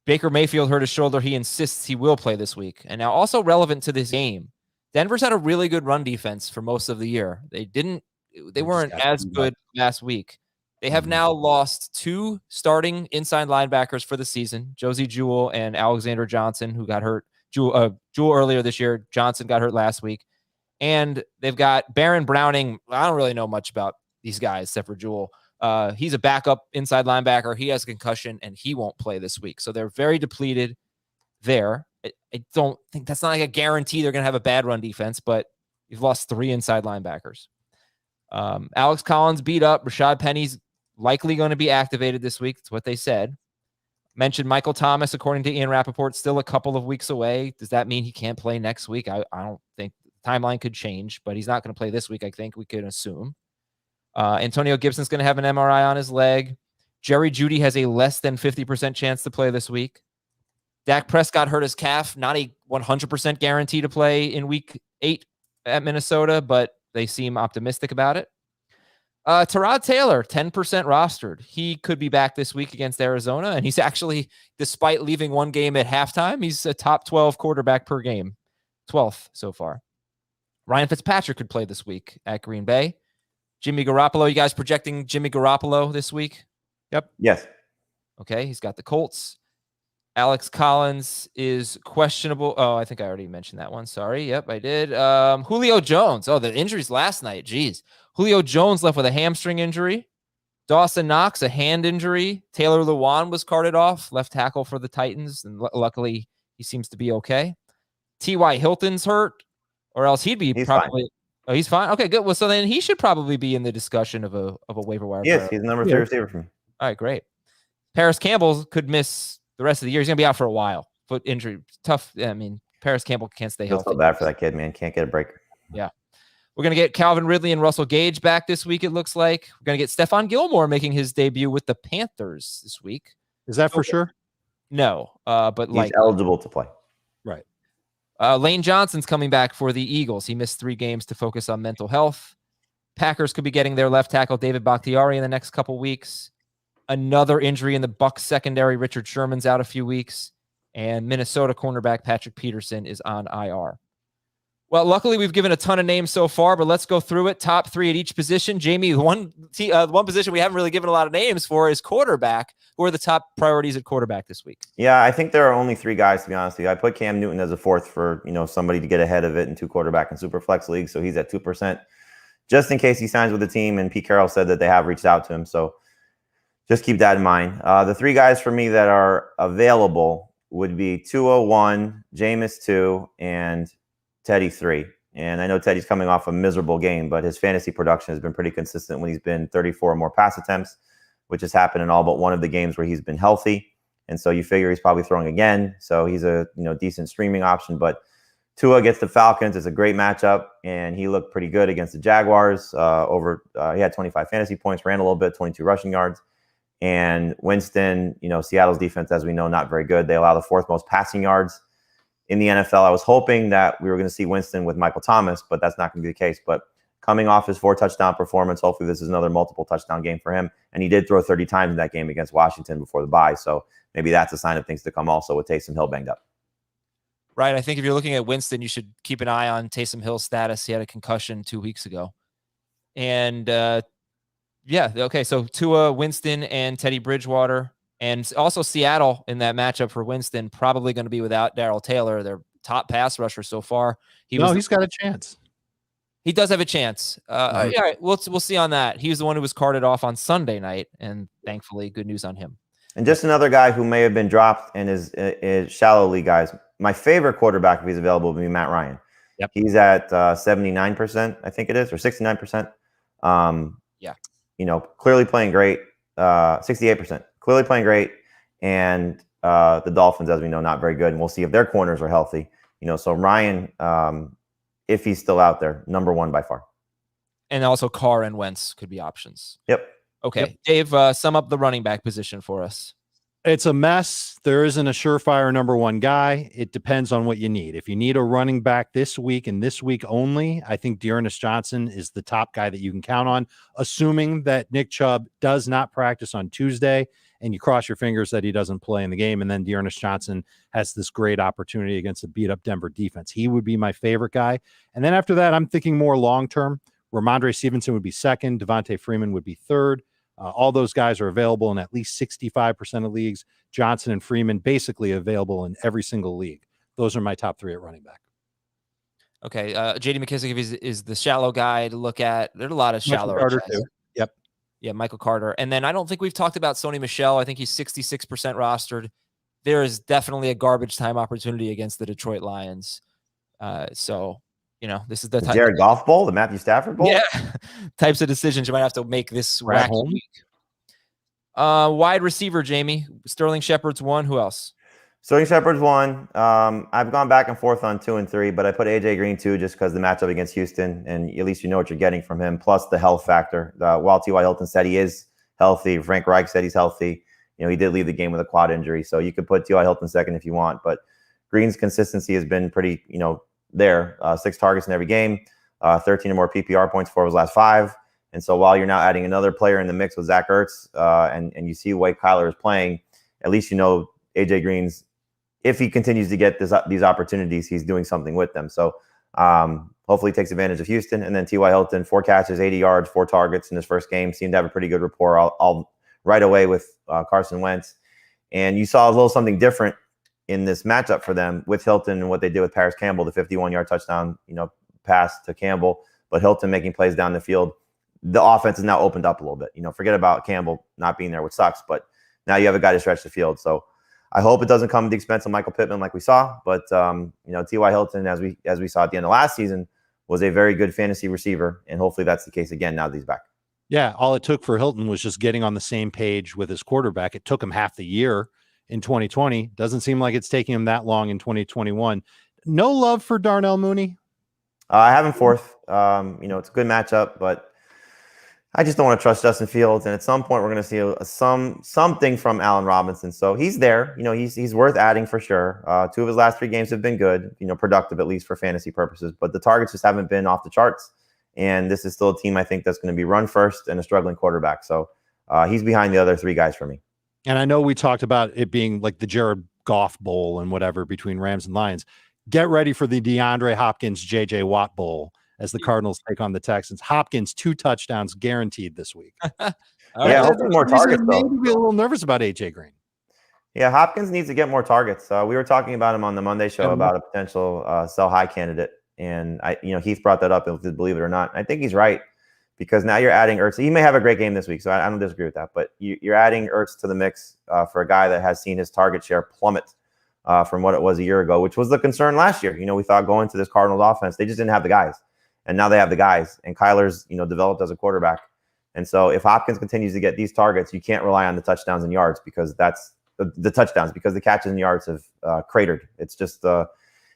Baker Mayfield hurt his shoulder. He insists he will play this week. And now also relevant to this game, Denver's had a really good run defense for most of the year. They weren't as good last week. They have now lost 2 starting inside linebackers for the season, Josie Jewell and Alexander Johnson, who got hurt. Jewell earlier this year. Johnson got hurt last week. And they've got Baron Browning. I don't really know much about these guys except for Jewell. He's a backup inside linebacker. He has a concussion, and he won't play this week. So they're very depleted there. I don't think that's not like a guarantee they're going to have a bad run defense, but you've lost 3 inside linebackers. Alex Collins beat up. Rashad Penny's likely going to be activated this week. That's what they said. Mentioned Michael Thomas, according to Ian Rappaport, still a couple of weeks away. Does that mean he can't play next week? I don't think the timeline could change, but he's not going to play this week, I think we can assume. Antonio Gibson's going to have an MRI on his leg. Jerry Jeudy has a less than 50% chance to play this week. Dak Prescott hurt his calf, not a 100% guarantee to play in week 8 at Minnesota, but they seem optimistic about it. Tyrod Taylor, 10% rostered. He could be back this week against Arizona, and he's actually, despite leaving one game at halftime, he's a top 12 quarterback per game. 12th so far. Ryan Fitzpatrick could play this week at Green Bay. Jimmy Garoppolo, you guys projecting Jimmy Garoppolo this week? Yep. Yes. Okay, he's got the Colts. Alex Collins is questionable. Oh, I think I already mentioned that one. Sorry. Yep, I did. Julio Jones. Oh, the injuries last night. Jeez. Julio Jones left with a hamstring injury. Dawson Knox, a hand injury. Taylor Lewan was carted off, left tackle for the Titans, and luckily he seems to be okay. T.Y. Hilton's hurt, or else he's probably fine. Oh, he's fine. Okay, good. Well, so then he should probably be in the discussion of a waiver wire. Yes, he's the number 3 receiver for me. All right, great. Paris Campbell could miss the rest of the year. He's going to be out for a while. Foot injury, tough. I mean, Paris Campbell can't stay healthy. I feel bad for that kid, man. Can't get a break. Yeah. We're going to get Calvin Ridley and Russell Gage back this week, it looks like. We're going to get Stephon Gilmore making his debut with the Panthers this week. Is that for sure? No, but he's eligible to play. Right. Lane Johnson's coming back for the Eagles. He missed 3 games to focus on mental health. Packers could be getting their left tackle, David Bakhtiari, in the next couple weeks. Another injury in the Bucs secondary. Richard Sherman's out a few weeks. And Minnesota cornerback Patrick Peterson is on IR. Well, luckily, we've given a ton of names so far, but let's go through it. Top 3 at each position. Jamie, one position we haven't really given a lot of names for is quarterback. Who are the top priorities at quarterback this week? Yeah, I think there are only 3 guys, to be honest with you. I put Cam Newton as a 4th for, somebody to get ahead of it in 2 quarterback and super flex leagues. So he's at 2%, just in case he signs with the team. And Pete Carroll said that they have reached out to him. So Just keep that in mind. The three guys for me that are available would be Tua 1, Jameis 2, and Teddy 3. And I know Teddy's coming off a miserable game, but his fantasy production has been pretty consistent when he's been 34 or more pass attempts, which has happened in all but one of the games where he's been healthy. And so you figure he's probably throwing again. So he's a decent streaming option. But Tua gets the Falcons. It's a great matchup, and he looked pretty good against the Jaguars. He had 25 fantasy points, ran a little bit, 22 rushing yards. And Winston, Seattle's defense, as we know, not very good. They allow the fourth most passing yards in the NFL. I was hoping that we were going to see Winston with Michael Thomas, but that's not going to be the case. But coming off his 4-touchdown performance, hopefully this is another multiple touchdown game for him. And he did throw 30 times in that game against Washington before the bye. So maybe that's a sign of things to come also with Taysom Hill banged up. Right. I think if you're looking at Winston, you should keep an eye on Taysom Hill's status. He had a concussion 2 weeks ago. And okay. So Tua, Winston, and Teddy Bridgewater. And also Seattle in that matchup for Winston, probably going to be without Darrell Taylor, their top pass rusher so far. He's got a chance. He does have a chance. Yeah, we'll see on that. He was the one who was carted off on Sunday night, and thankfully, good news on him. And just another guy who may have been dropped and is shallow league guys. My favorite quarterback, if he's available, would be Matt Ryan. Yep. He's at 79%, I think it is, or 69%. Clearly playing great. 68%. Clearly playing great. And the Dolphins, as we know, not very good. And we'll see if their corners are healthy. So Ryan, if he's still out there, number one by far. And also Carr and Wentz could be options. Yep. Okay. Yep. Dave, sum up the running back position for us. It's a mess. There isn't a surefire number one guy. It depends on what you need. If you need a running back this week and this week only, I think Dearness Johnson is the top guy that you can count on, assuming that Nick Chubb does not practice on Tuesday and you cross your fingers that he doesn't play in the game. And then Dearness Johnson has this great opportunity against a beat up Denver defense. He would be my favorite guy. And then after that, I'm thinking more long-term. Ramondre Stevenson would be second. Devonta Freeman would be third. All those guys are available in at least 65% of leagues. Johnson and Freeman basically available in every single league. Those are my top three at running back. Okay. J.D. McKissic is the shallow guy to look at. There's a lot of shallow guys. Too. Yep. Yeah, Michael Carter. And then I don't think we've talked about Sony Michel. I think he's 66% rostered. There is definitely a garbage time opportunity against the Detroit Lions. This is the Jared Goff Bowl, the Matthew Stafford Bowl. Yeah, types of decisions you might have to make this wacky week. Wide receiver, Jamie. Sterling Shepard's one. Who else? Sterling Shepard's one. I've gone back and forth on 2 and 3, but I put AJ Green 2 just because the matchup against Houston, and at least you know what you're getting from him. Plus the health factor. While T.Y. Hilton said he is healthy, Frank Reich said he's healthy. He did leave the game with a quad injury, so you could put T.Y. Hilton second if you want. But Green's consistency has been pretty, there. 6 targets in every game, 13 or more PPR points for his last 5. And so while you're now adding another player in the mix with Zach Ertz, and you see White Kyler is playing, at least AJ Green's, if he continues to get these opportunities, he's doing something with them. So hopefully he takes advantage of Houston. And then T.Y. Hilton, 4 catches, 80 yards, 4 targets in his first game, seemed to have a pretty good rapport all right away with Carson Wentz. And you saw a little something different in this matchup for them with Hilton and what they did with Paris Campbell, the 51-yard touchdown, pass to Campbell, but Hilton making plays down the field. The offense is now opened up a little bit. Forget about Campbell not being there, which sucks, but now you have a guy to stretch the field. So I hope it doesn't come at the expense of Michael Pittman like we saw, but T.Y. Hilton, as we saw at the end of last season, was a very good fantasy receiver, and hopefully that's the case again now that he's back. Yeah, all it took for Hilton was just getting on the same page with his quarterback. It took him half the year in 2020. Doesn't seem like it's taking him that long in 2021. No love for Darnell Mooney? I have him 4th. It's a good matchup, but I just don't want to trust Justin Fields. And at some point, we're going to see something from Allen Robinson. So he's there. He's worth adding for sure. 2 of his last 3 games have been good, productive at least for fantasy purposes. But the targets just haven't been off the charts. And this is still a team I think that's going to be run first and a struggling quarterback. So he's behind the other 3 guys for me. And I know we talked about it being like the Jared Goff Bowl and whatever between Rams and Lions. Get ready for the DeAndre Hopkins, J.J. Watt Bowl as the Cardinals take on the Texans. Hopkins, 2 touchdowns guaranteed this week. Hopefully more targets, though. Maybe be a little nervous about A.J. Green. Yeah, Hopkins needs to get more targets. We were talking about him on the Monday show about a potential sell high candidate. And Heath brought that up, believe it or not. I think he's right. because now you're adding Ertz. He may have a great game this week, so I don't disagree with that. But you're adding Ertz to the mix for a guy that has seen his target share plummet from what it was a year ago, which was the concern last year. We thought going to this Cardinals offense, they just didn't have the guys. And now they have the guys. And Kyler's, developed as a quarterback. And so if Hopkins continues to get these targets, you can't rely on the touchdowns and yards because that's the touchdowns, because the catches and yards have cratered. It's just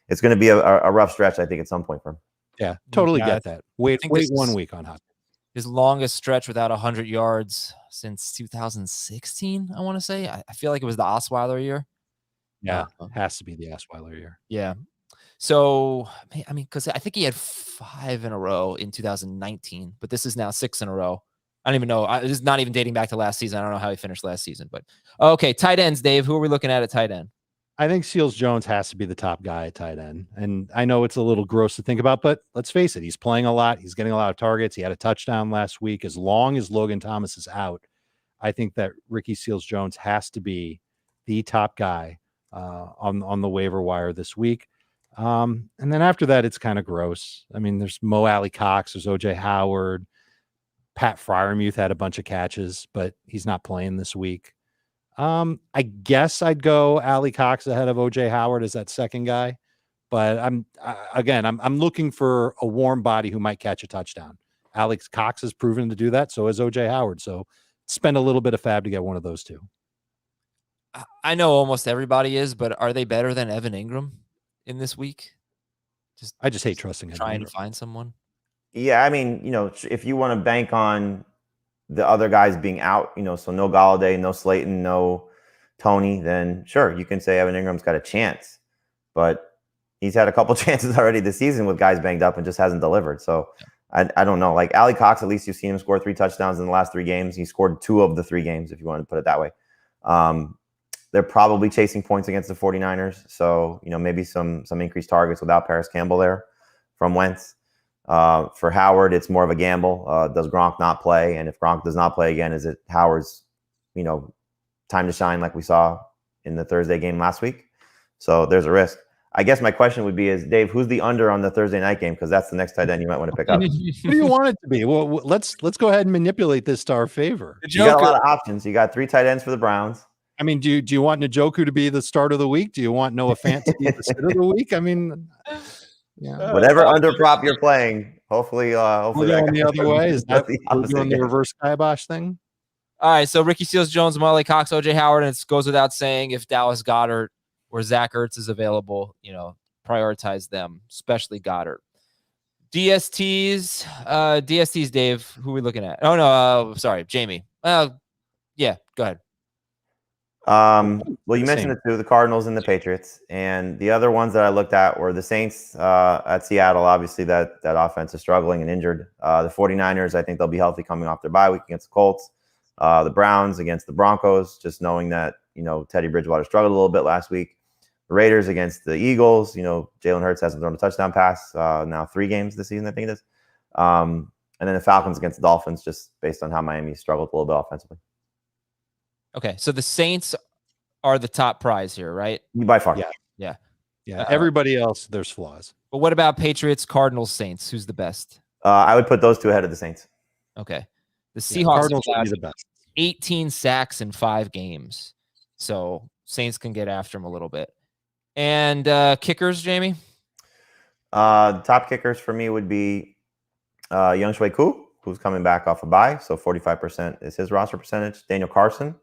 it's going to be a rough stretch, I think, at some point for him. Yeah, totally get that. Wait 1 week on Hopkins. His longest stretch without 100 yards since 2016, I want to say. I feel like it was the Osweiler year. Yeah, has to be the Osweiler year. Yeah. So, I mean, because I think he had 5 in a row in 2019, but this is now 6 in a row. I don't even know. This is not even dating back to last season. I don't know how he finished last season, but okay. Tight ends, Dave. Who are we looking at tight end? I think Seals-Jones has to be the top guy at tight end. And I know it's a little gross to think about, but let's face it. He's playing a lot. He's getting a lot of targets. He had a touchdown last week. As long as Logan Thomas is out, I think that Ricky Seals-Jones has to be the top guy on the waiver wire this week. And then after that, it's kind of gross. I mean, there's Mo Alley Cox, there's OJ Howard, Pat Freiermuth had a bunch of catches, but he's not playing this week. I guess I'd go Alley Cox ahead of OJ Howard as that second guy, but I'm looking for a warm body who might catch a touchdown. Alex Cox has proven to do that, so has OJ Howard. So spend a little bit of fab to get one of those two. I know almost everybody is, but are they better than Evan Ingram in this week? I just hate trusting him. Trying to find someone. Yeah, I mean, if you want to bank on the other guys being out, so no Galladay, no Slayton, no Toney, then sure, you can say Evan Ingram's got a chance. But he's had a couple chances already this season with guys banged up and just hasn't delivered. So I don't know. Like Alley Cox, at least you've seen him score 3 touchdowns in the last 3 games. He scored 2 of the 3 games, if you want to put it that way. They're probably chasing points against the 49ers. So, maybe some increased targets without Paris Campbell there from Wentz. For Howard, it's more of a gamble. Does Gronk not play? And if Gronk does not play again, is it Howard's, time to shine like we saw in the Thursday game last week? So there's a risk. I guess my question would be Dave, who's the under on the Thursday night game? Because that's the next tight end you might want to pick up. Who do you want it to be? Well, let's go ahead and manipulate this to our favor. You got a lot of options. You got 3 tight ends for the Browns. I mean, do you want Njoku to be the start of the week? Do you want Noah Fant to be the sit of the week? I mean, yeah. Whatever under prop you're playing, hopefully we're going the other way. Is that we're doing the reverse kibosh thing? All right, so Ricky Seals-Jones, Marley Cox, OJ Howard, and it goes without saying if Dallas Goedert or Zach Ertz is available, prioritize them, especially Goedert. DSTs, Dave, who are we looking at? Oh no, sorry, Jamie. Yeah, go ahead. Well, you mentioned the Cardinals and the Patriots, and the other ones that I looked at were the Saints at Seattle. Obviously, that offense is struggling and injured. The 49ers, I think they'll be healthy coming off their bye week against the Colts. The Browns against the Broncos, just knowing that, Teddy Bridgewater struggled a little bit last week. The Raiders against the Eagles, Jalen Hurts hasn't thrown a touchdown pass now 3 games this season, I think it is. And then the Falcons against the Dolphins, just based on how Miami struggled a little bit offensively. Okay, so the Saints are the top prize here, right? By far. Yeah. Everybody else, there's flaws. But what about Patriots, Cardinals, Saints? Who's the best? I would put those 2 ahead of the Saints. Okay. The Seahawks Cardinals would be the best. 18 sacks in 5 games. So Saints can get after them a little bit. And kickers, Jamie? Top kickers for me would be Young Shui Koo, who's coming back off a bye. So 45% is his roster percentage. Daniel Carson,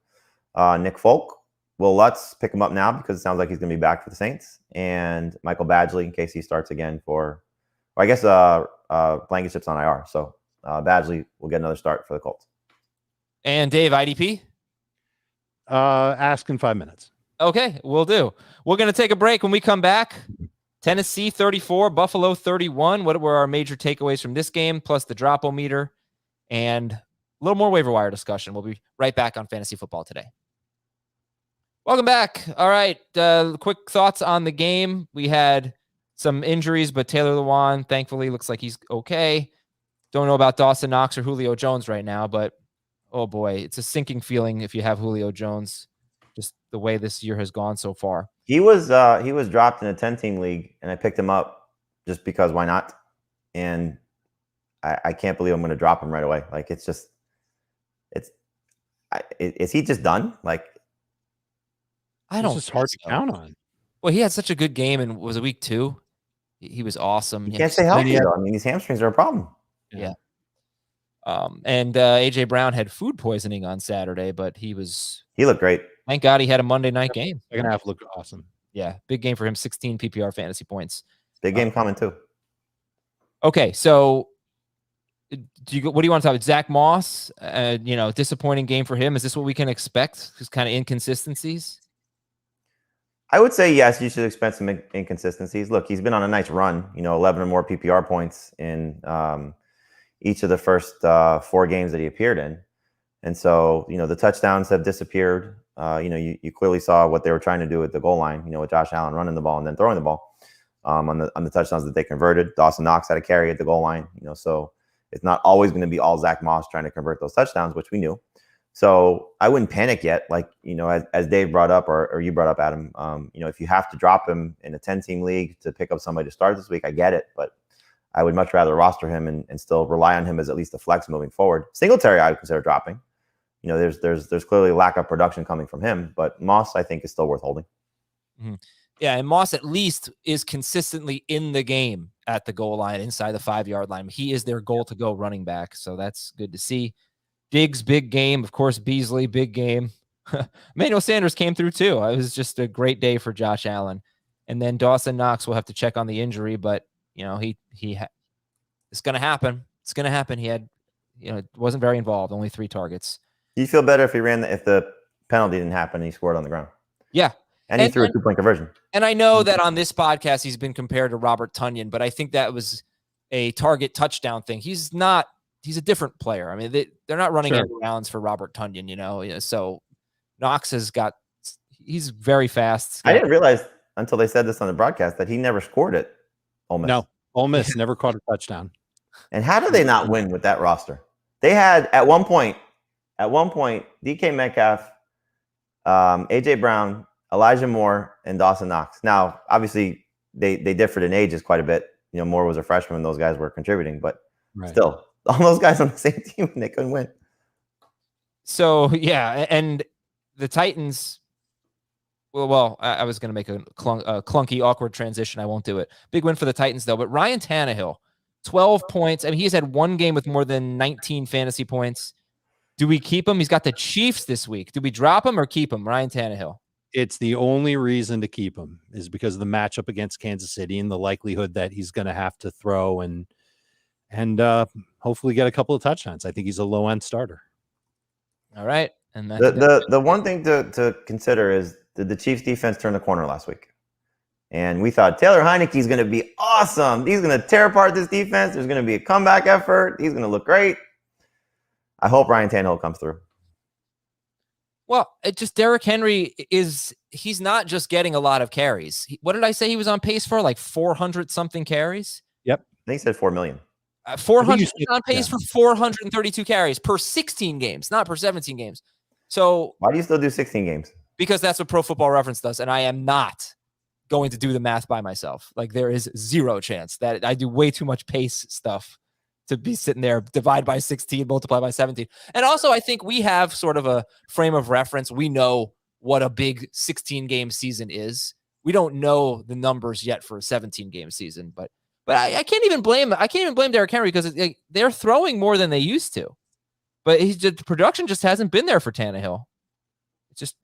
Nick Folk, Will Lutz, pick him up now because it sounds like he's going to be back for the Saints. And Michael Badgley in case he starts again I guess Blankenship's on IR. So Badgley will get another start for the Colts. And Dave, IDP? Ask in 5 minutes. Okay, we'll do. We're going to take a break. When we come back, Tennessee 34, Buffalo 31. What were our major takeaways from this game, plus the Dropometer, and a little more waiver wire discussion. We'll be right back on Fantasy Football Today. Welcome back. All right, quick thoughts on the game. We had some injuries, but Taylor Lewan, thankfully, looks like he's okay. Don't know about Dawson, Knox, or Julio Jones right now, but oh boy, it's a sinking feeling if you have Julio Jones, just the way this year has gone so far. He was dropped in a 10-team league, and I picked him up just because why not? And I can't believe I'm going to drop him right away. Like, is he just done? Like, I don't. It's just hard to count on. Well, he had such a good game, and was it week 2? He was awesome. He can't stay healthy though. I mean, these hamstrings are a problem. Yeah. And AJ Brown had food poisoning on Saturday, but he looked great. Thank God he had a Monday night game. Second half looked awesome. Yeah, big game for him. 16 PPR fantasy points. Big game coming too. Okay, so what do you want to talk about? Zach Moss, disappointing game for him. Is this what we can expect? Just kind of inconsistencies? I would say yes, you should expect some inconsistencies. Look, he's been on a nice run, 11 or more PPR points in each of the first 4 games that he appeared in. And so, the touchdowns have disappeared. You clearly saw what they were trying to do at the goal line, with Josh Allen running the ball and then throwing the ball on the touchdowns that they converted. Dawson Knox had a carry at the goal line, so it's not always going to be all Zach Moss trying to convert those touchdowns, which we knew. So I wouldn't panic yet. Like, as Dave brought up or you brought up, Adam, if you have to drop him in a 10-team league to pick up somebody to start this week, I get it. But I would much rather roster him and still rely on him as at least a flex moving forward. Singletary, I would consider dropping. There's clearly a lack of production coming from him, but Moss, I think, is still worth holding. Mm-hmm. Yeah, and Moss at least is consistently in the game at the goal line, inside the 5-yard line. He is their goal-to-go running back, so that's good to see. Diggs, big game. Of course, Beasley, big game. Emmanuel Sanders came through too. It was just a great day for Josh Allen. And then Dawson Knox will have to check on the injury, but it's going to happen. It's going to happen. He had, wasn't very involved. Only 3 targets. Do you feel better if the penalty didn't happen and he scored on the ground? Yeah. And he threw a 2-point conversion. And I know that on this podcast he's been compared to Robert Tonyan, but I think that was a target touchdown thing. He's a different player. I mean, they're not running end rounds for Robert Tonyan, so Knox he's very fast. I didn't realize until they said this on the broadcast that he never scored at Ole Miss. No, Ole Miss never caught a touchdown. And how do they not win with that roster? They had at one point, DK Metcalf, AJ Brown, Elijah Moore, and Dawson Knox. Now, obviously, they differed in ages quite a bit. Moore was a freshman when those guys were contributing, but still, all those guys on the same team, and they couldn't win. So, yeah, and the Titans, well, I was going to make a clunky, awkward transition. I won't do it. Big win for the Titans, though. But Ryan Tannehill, 12 points. I mean, he's had 1 game with more than 19 fantasy points. Do we keep him? He's got the Chiefs this week. Do we drop him or keep him, Ryan Tannehill? It's the only reason to keep him is because of the matchup against Kansas City and the likelihood that he's going to have to throw and hopefully get a couple of touchdowns. I think he's a low-end starter. All right. And the one thing to consider is, did the Chiefs defense turn the corner last week? And we thought Taylor Heineke's going to be awesome. He's going to tear apart this defense. There's going to be a comeback effort. He's going to look great. I hope Ryan Tannehill comes through. Well, Derrick Henry he's not just getting a lot of carries. What did I say he was on pace for? Like 400 something carries? Yep. I think he said 4 million. 400 on pace for 432 carries per 16 games, not per 17 games. So why do you still do 16 games? Because that's what Pro Football Reference does, and I am not going to do the math by myself. Like, there is 0 chance that I do way too much pace stuff to be sitting there, divide by 16, multiply by 17. And also, I think we have sort of a frame of reference. We know what a big 16-game season is. We don't know the numbers yet for a 17-game season, but I can't even blame Derrick Henry because they're throwing more than they used to. But the production just hasn't been there for Tannehill.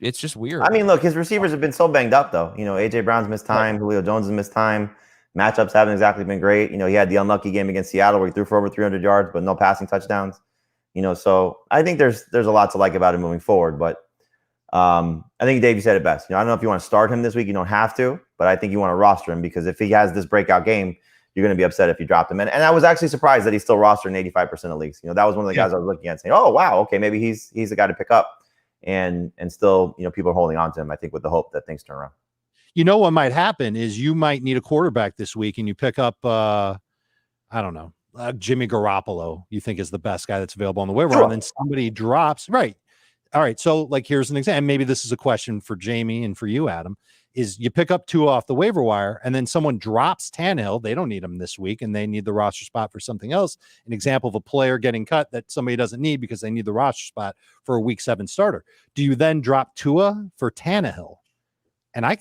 It's just weird. I mean, look, his receivers have been so banged up, though. AJ Brown's missed time. Right. Julio Jones has missed time. Matchups haven't exactly been great. He had the unlucky game against Seattle where he threw for over 300 yards, but no passing touchdowns. So I think there's a lot to like about him moving forward. But I think, Dave, you said it best. I don't know if you want to start him this week. You don't have to, but I think you want to roster him because if he has this breakout game, you're going to be upset if you dropped him. And I was actually surprised that he's still rostered in 85% of leagues. That was one of the guys I was looking at saying, oh, wow, okay, maybe he's the guy to pick up. And still, people are holding on to him, I think, with the hope that things turn around. What might happen is you might need a quarterback this week and you pick up, I don't know, Jimmy Garoppolo, you think is the best guy that's available on the waiver, and then somebody drops. Right. All right. So, here's an example. And maybe this is a question for Jamie and for you, Adam. is you pick up Tua off the waiver wire, and then someone drops Tannehill. They don't need him this week, and they need the roster spot for something else. An example of a player getting cut that somebody doesn't need because they need the roster spot for a week 7 starter. Do you then drop Tua for Tannehill? And I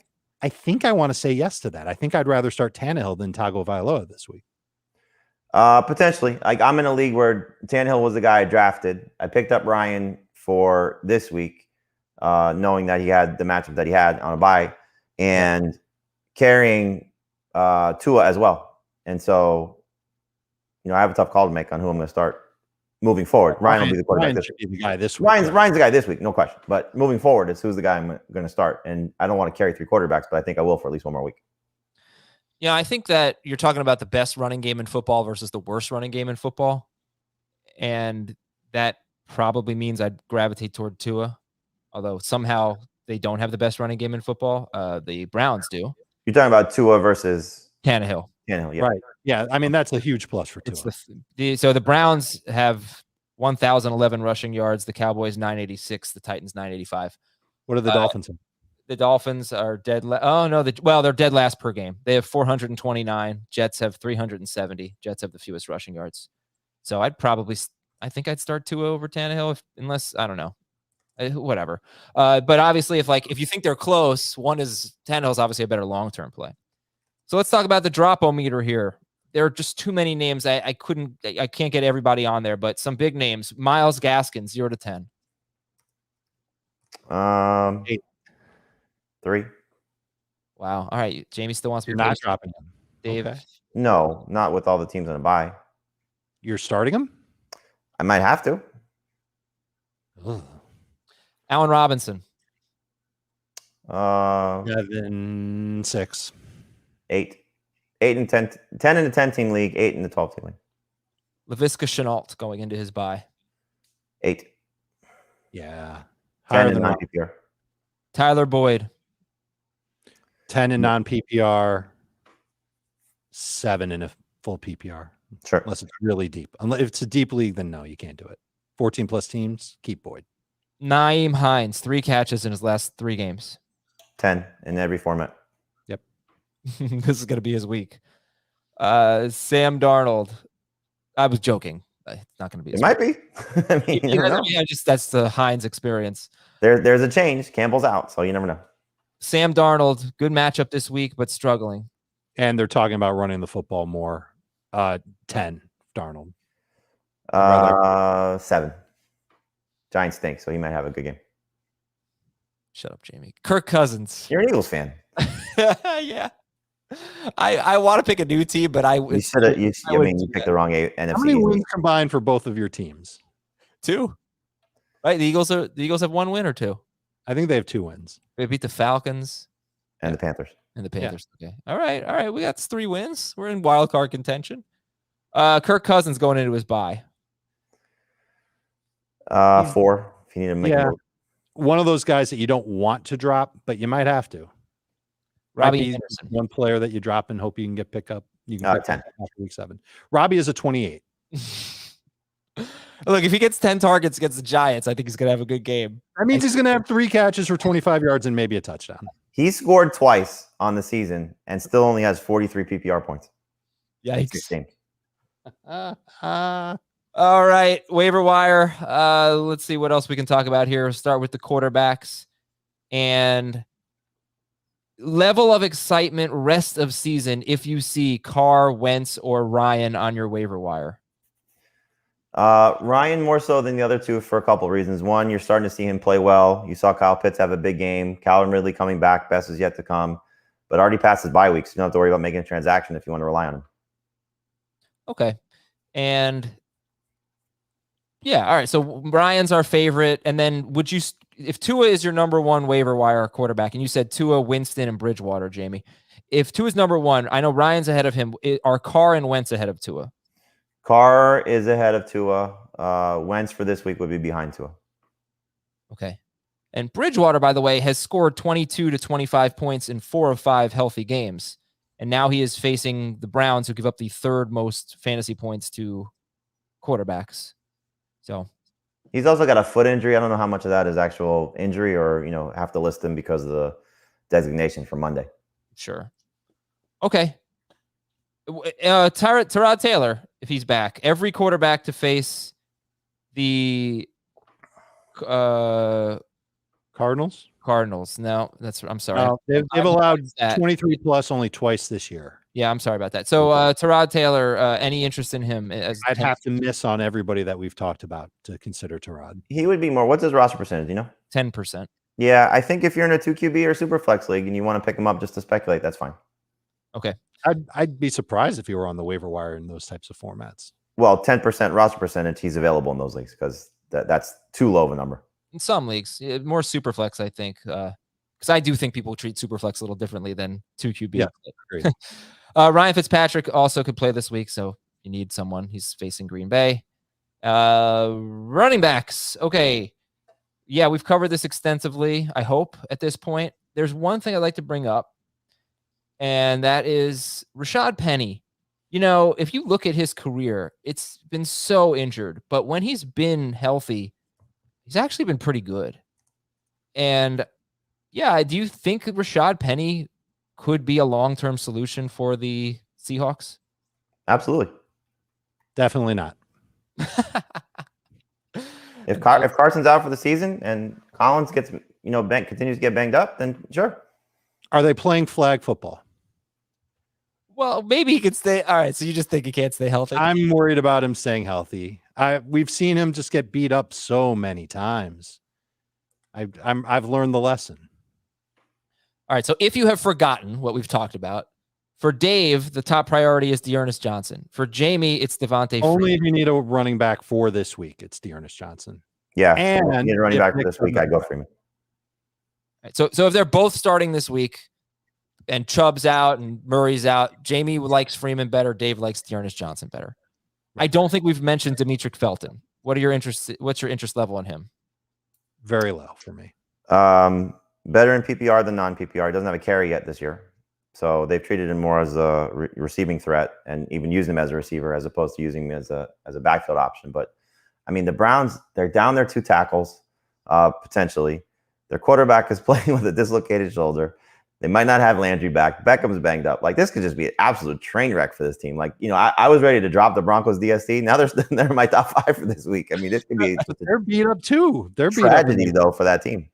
think I want to say yes to that. I think I'd rather start Tannehill than Tagovailoa this week. Potentially. Like, I'm in a league where Tannehill was the guy I drafted. I picked up Ryan for this week, knowing that he had the matchup that he had on a bye, and carrying Tua as well. And so, I have a tough call to make on who I'm going to start moving forward. Ryan will be the quarterback this week. The guy this week. Ryan's the guy this week, no question. But moving forward, it's who's the guy I'm going to start. And I don't want to carry 3 quarterbacks, but I think I will for at least one more week. Yeah, I think that you're talking about the best running game in football versus the worst running game in football. And that probably means I'd gravitate toward Tua, although somehow they don't have the best running game in football. The Browns do. You're talking about Tua versus Tannehill. Tannehill, yeah. Right. Yeah, I mean, that's a huge plus for Tua. So the Browns have 1,011 rushing yards. The Cowboys 986. The Titans 985. What are the Dolphins have? The Dolphins are dead. They're dead last per game. They have 429. Jets have 370. Jets have the fewest rushing yards. So I think I'd start Tua over Tannehill, unless I don't know, whatever. But obviously, if you think they're close, Tannehill's obviously a better long-term play. So let's talk about the Dropometer here. There are just too many names. I can't get everybody on there, but some big names. Myles Gaskin, 0 to 10. 8. 3. Wow. All right. Jamie still wants to be not dropping him. Dave. Okay. No, not with all the teams on a bye. You're starting him? I might have to. Ugh. Allen Robinson. 7, 6. 8. 8 and 10. 10 in the 10-team league, 8 in the 12-team league. Laviska Shenault going into his bye. 8. Yeah. 10 in the non-PPR. Tyler Boyd. 10 in non-PPR. 7 in a full PPR. Sure. Unless it's really deep. If it's a deep league, then no, you can't do it. 14 plus teams, keep Boyd. Naeem Hines, 3 catches in his last 3 games. 10 in every format. Yep. This is going to be his week. Sam Darnold. I was joking. It's not going to be. It might be. I mean, that's the Hines experience. There's a change. Campbell's out, so you never know. Sam Darnold, good matchup this week, but struggling. And they're talking about running the football more. 10, Darnold. 7. Giants stink, so he might have a good game. Shut up, Jamie. Kirk Cousins. You're an Eagles fan. Yeah. I want to pick a new team, but you should have. You picked the wrong NFC. How many wins combined for both of your teams? 2. Right, the Eagles have 1 win or 2. I think they have 2 wins. They beat the Falcons and the Panthers. Yeah. Okay. All right. We got 3 wins. We're in wild card contention. Kirk Cousins going into his bye. 4. If you need to make a move. One of those guys that you don't want to drop, but you might have to. Robbie Anderson. One player that you drop and hope you can get pick up. You can pick 10 up after week 7. Robbie is a 28. Look, if he gets 10 targets against the Giants, I think he's going to have a good game. That means he's going to have 3 catches for 25 yards and maybe a touchdown. He scored twice on the season and still only has 43 PPR points. Yikes. All right, waiver wire. Let's see what else we can talk about here. Start with the quarterbacks and level of excitement rest of season if you see Carr, Wentz, or Ryan on your waiver wire. Ryan more so than the other 2 for a couple of reasons. One, you're starting to see him play well. You saw Kyle Pitts have a big game. Calvin Ridley coming back. Best is yet to come. But already passed his bye week, so you don't have to worry about making a transaction if you want to rely on him. Okay. And yeah, all right. So Ryan's our favorite. And then if Tua is your number 1 waiver wire quarterback, and you said Tua, Winston, and Bridgewater, Jamie, if Tua is number 1, I know Ryan's ahead of him. Are Carr and Wentz ahead of Tua? Carr is ahead of Tua. Wentz for this week would be behind Tua. Okay. And Bridgewater, by the way, has scored 22 to 25 points in 4 of 5 healthy games. And now he is facing the Browns, who give up the 3rd most fantasy points to quarterbacks. So he's also got a foot injury. I don't know how much of that is actual injury or, have to list him because of designation for Monday. Sure. Okay. Tyrod Taylor, if he's back, every quarterback to face the Cardinals. No, I'm sorry. No, they've allowed 23 plus only twice this year. Yeah, I'm sorry about that. So Tyrod Taylor, any interest in him? I'd have to miss on everybody that we've talked about to consider Tyrod. He would be more. What's his roster percentage? 10%. Yeah, I think if you're in a 2 QB or super flex league and you want to pick him up just to speculate, that's fine. Okay. I'd be surprised if he were on the waiver wire in those types of formats. Well, 10% roster percentage, he's available in those leagues because that's too low of a number. In some leagues, more super flex, I think, because I do think people treat super flex a little differently than 2 QB. Yeah, agreed. Ryan Fitzpatrick also could play this week, so you need someone. He's facing Green Bay. Running backs. Okay. Yeah, we've covered this extensively, I hope, at this point. There's one thing I'd like to bring up, and that is Rashad Penny. If you look at his career, it's been so injured, but when he's been healthy, he's actually been pretty good. And yeah, do you think Rashad Penny could be a long-term solution for the Seahawks? Absolutely. Definitely not. If Carson's out for the season and Collins gets, continues to get banged up, then sure. Are they playing flag football? Well, maybe he could stay. All right, so you just think he can't stay healthy? I'm worried about him staying healthy. We've seen him just get beat up so many times. I've learned the lesson. All right, so if you have forgotten what we've talked about, for Dave, the top priority is Dearness Johnson. For Jamie, it's Devonta. Only if you need a running back for this week, it's Dearness Johnson. Yeah, and if you need a running back for this week, I go Freeman. Right, so if they're both starting this week, and Chubb's out and Murray's out, Jamie likes Freeman better. Dave likes Dearness Johnson better. I don't think we've mentioned Demetric Felton. What's your interest level in him? Very low for me. Better in PPR than non-PPR. He doesn't have a carry yet this year. So they've treated him more as a receiving threat and even used him as a receiver as opposed to using him as a backfield option. But, I mean, the Browns, they're down their 2 tackles, potentially. Their quarterback is playing with a dislocated shoulder. They might not have Landry back. Beckham's banged up. Like, this could just be an absolute train wreck for this team. Like, I was ready to drop the Broncos DST. Now they're in my top 5 for this week. I mean, this could be they're beat up too. They're beat tragedy up though for that team.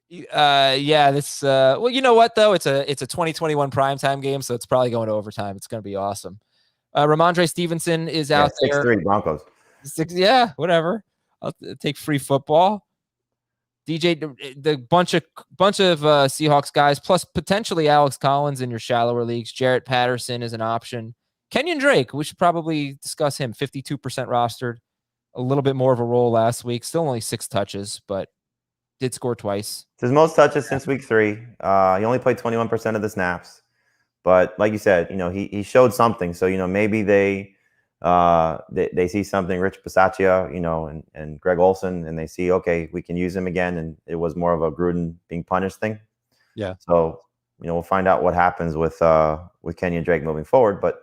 Yeah, this well, you know what though? It's a 2021 primetime game, so it's probably going to overtime. It's going to be awesome. Ramondre Stevenson is out there. 6'3" Broncos. Yeah, whatever. I'll take free football. DJ, the bunch of Seahawks guys, plus potentially Alex Collins in your shallower leagues. Jarrett Patterson is an option. Kenyon Drake, we should probably discuss him. 52% rostered, a little bit more of a role last week. Still only 6 touches, but did score twice. It's his most touches since week 3. He only played 21% of the snaps, but like you said, he showed something. So maybe they see something. Rich Bisaccia, and Greg Olsen, and they see, okay, we can use him again. And it was more of a Gruden being punished thing. Yeah. So we'll find out what happens with Kenyon Drake moving forward. But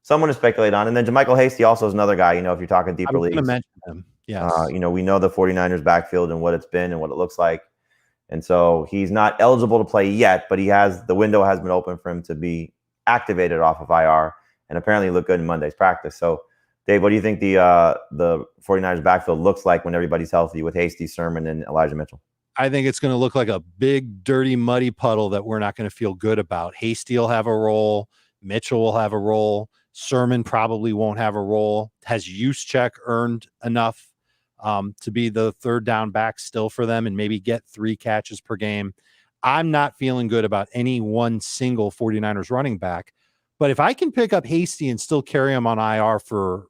someone to speculate on, and then JaMychal Hasty also is another guy. If you're talking deeper leagues, I was going to mention him. Yes. We know the 49ers backfield and what it's been and what it looks like. And so he's not eligible to play yet, but the window has been open for him to be activated off of IR and apparently look good in Monday's practice. So Dave, what do you think the 49ers backfield looks like when everybody's healthy with Hasty, Sermon, and Elijah Mitchell? I think it's going to look like a big, dirty, muddy puddle that we're not going to feel good about. Hasty will have a role. Mitchell will have a role. Sermon probably won't have a role. Has Juszczyk earned enough to be the third down back still for them and maybe get 3 catches per game? I'm not feeling good about any one single 49ers running back. But if I can pick up Hasty and still carry him on IR for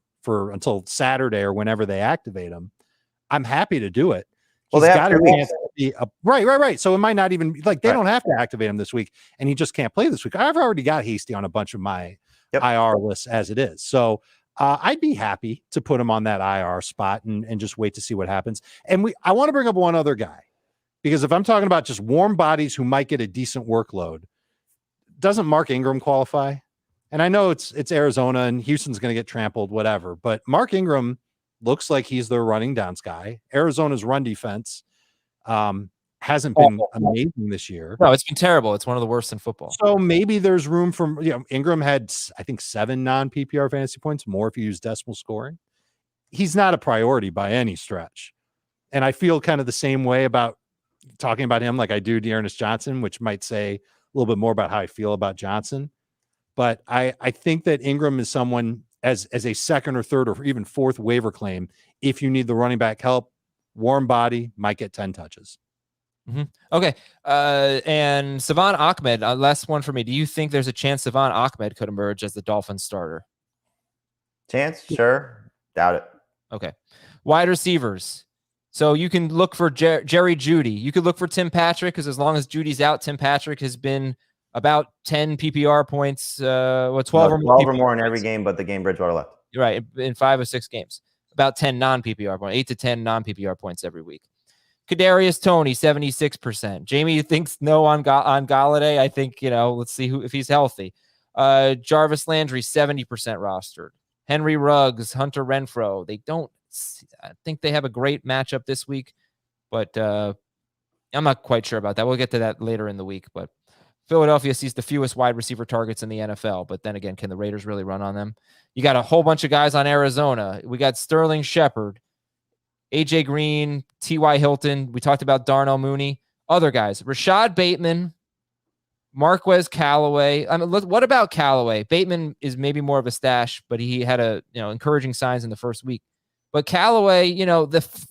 until Saturday or whenever they activate him, I'm happy to do it. Well, He's they got have a chance to be right. So it might not even they don't have to activate him this week, and he just can't play this week. I've already got Hasty on a bunch of my IR lists as it is. So I'd be happy to put him on that IR spot and just wait to see what happens. And I want to bring up one other guy, because if I'm talking about just warm bodies who might get a decent workload, doesn't Mark Ingram qualify? And I know it's Arizona and Houston's going to get trampled, whatever. But Mark Ingram looks like he's their running downs guy. Arizona's run defense hasn't been amazing this year. No, it's been terrible. It's one of the worst in football. So maybe there's room for, Ingram had, I think, 7 non-PPR fantasy points, more if you use decimal scoring. He's not a priority by any stretch. And I feel kind of the same way about talking about him like I do Dearness Johnson, which might say a little bit more about how I feel about Johnson. But I think that Ingram is someone as a second or third or even fourth waiver claim. If you need the running back help, warm body might get 10 touches. Mm-hmm. Okay. And Savon Ahmed, last one for me. Do you think there's a chance Savon Ahmed could emerge as the Dolphins starter? Chance? Sure. Doubt it. Okay. Wide receivers. So you can look for Jerry Jeudy. You could look for Tim Patrick, because as long as Judy's out, Tim Patrick has been about 10 PPR points, 12 or more in every game, but the game Bridgewater left. You're right, in 5 or 6 games. About 10 non-PPR points, 8 to 10 non-PPR points every week. Kadarius Toney, 76%. Jamie thinks no on Galladay. I think, let's see if he's healthy. Jarvis Landry, 70% rostered. Henry Ruggs, Hunter Renfrow. I think they have a great matchup this week, but I'm not quite sure about that. We'll get to that later in the week, but Philadelphia sees the fewest wide receiver targets in the NFL, but then again, can the Raiders really run on them? You got a whole bunch of guys on Arizona. We got Sterling Shepard, AJ Green, T.Y. Hilton. We talked about Darnell Mooney. Other guys, Rashad Bateman, Marquez Callaway. I mean, what about Callaway? Bateman is maybe more of a stash, but he had encouraging signs in the first week. But Callaway,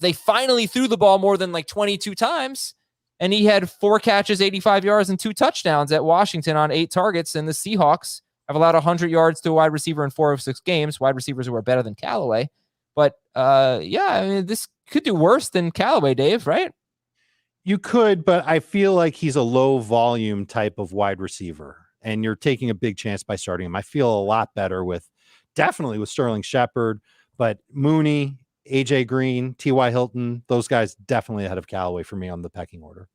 they finally threw the ball more than 22 times. And he had 4 catches, 85 yards, and 2 touchdowns at Washington on 8 targets. And the Seahawks have allowed 100 yards to a wide receiver in 4 of 6 games, wide receivers who are better than Callaway. But, this could do worse than Callaway, Dave, right? You could, but I feel like he's a low volume type of wide receiver, and you're taking a big chance by starting him. I feel a lot better definitely with Sterling Shepard, but Mooney, AJ Green, T.Y. Hilton, those guys definitely ahead of Callaway for me on the pecking order.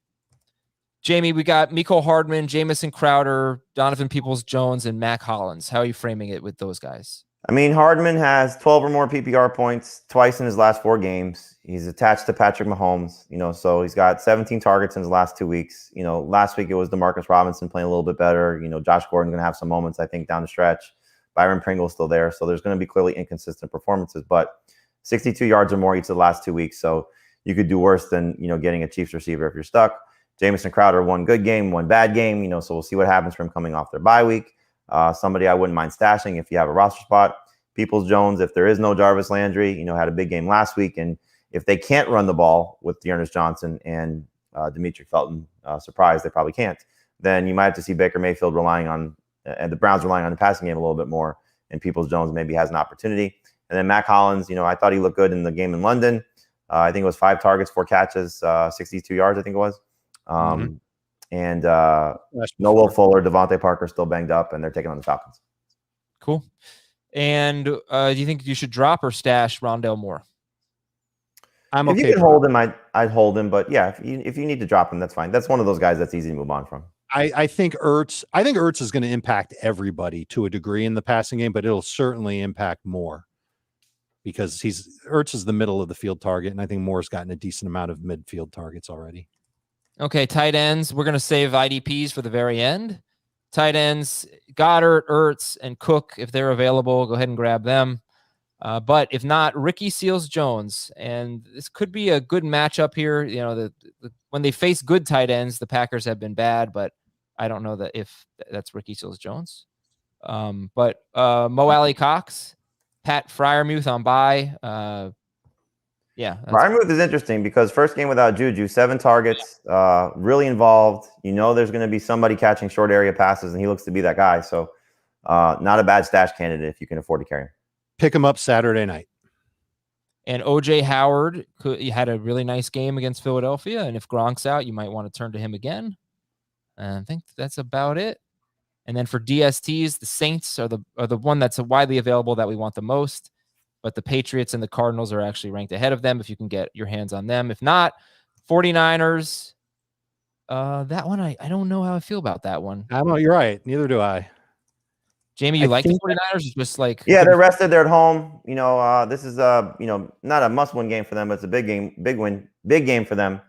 Jamie, we got Mecole Hardman, Jamison Crowder, Donovan Peoples-Jones, and Mac Hollins. How are you framing it with those guys? I mean, Hardman has 12 or more PPR points twice in his last 4 games. He's attached to Patrick Mahomes, so he's got 17 targets in his last 2 weeks. Last week it was DeMarcus Robinson playing a little bit better. Josh Gordon's going to have some moments, I think, down the stretch. Byron Pringle's still there. So there's going to be clearly inconsistent performances, but 62 yards or more each of the last 2 weeks. So you could do worse than, getting a Chiefs receiver if you're stuck. Jamison Crowder, 1 good game, 1 bad game, so we'll see what happens for him coming off their bye week. Somebody I wouldn't mind stashing if you have a roster spot. Peoples-Jones, if there is no Jarvis Landry, had a big game last week. And if they can't run the ball with Dearness Johnson and Dimitri Felton, surprised they probably can't, then you might have to see Baker Mayfield relying on, and the Browns relying on the passing game a little bit more, and Peoples-Jones maybe has an opportunity. And then Mac Hollins, I thought he looked good in the game in London. I think it was 5 targets, 4 catches, 62 yards, I think it was. And no Will Fuller, Devontae Parker still banged up, and they're taking on the Falcons. Cool. And do you think you should drop or stash Rondale Moore? I'm okay. If you can hold him, I'd hold him. But yeah, if you need to drop him, that's fine. That's one of those guys that's easy to move on from. I think Ertz is going to impact everybody to a degree in the passing game, but it'll certainly impact Moore because Ertz is the middle of the field target, and I think Moore's gotten a decent amount of midfield targets already. Okay, tight ends. We're going to save IDPs for the very end. Tight ends, Goedert, Ertz, and Cook, if they're available, go ahead and grab them. But if not, Ricky Seals-Jones. And this could be a good matchup here. When they face good tight ends, the Packers have been bad, but I don't know that if that's Ricky Seals-Jones. But Mo Alley Cox, Pat Freiermuth on bye. Freiermuth is interesting because first game without Juju, 7 targets, really involved. There's going to be somebody catching short area passes, and he looks to be that guy. So not a bad stash candidate if you can afford to carry him. Pick him up Saturday night. And O.J. Howard had a really nice game against Philadelphia, and if Gronk's out, you might want to turn to him again. And I think that's about it. And then for DSTs, the Saints are the one that's widely available that we want the most. But the Patriots and the Cardinals are actually ranked ahead of them if you can get your hands on them. If not, 49ers. That one, I don't know how I feel about that one. I don't know. You're right. Neither do I. Jamie, you like the 49ers? It's just like... Yeah, they're rested. They're at home. This is, not a must-win game for them, but it's a big game for them.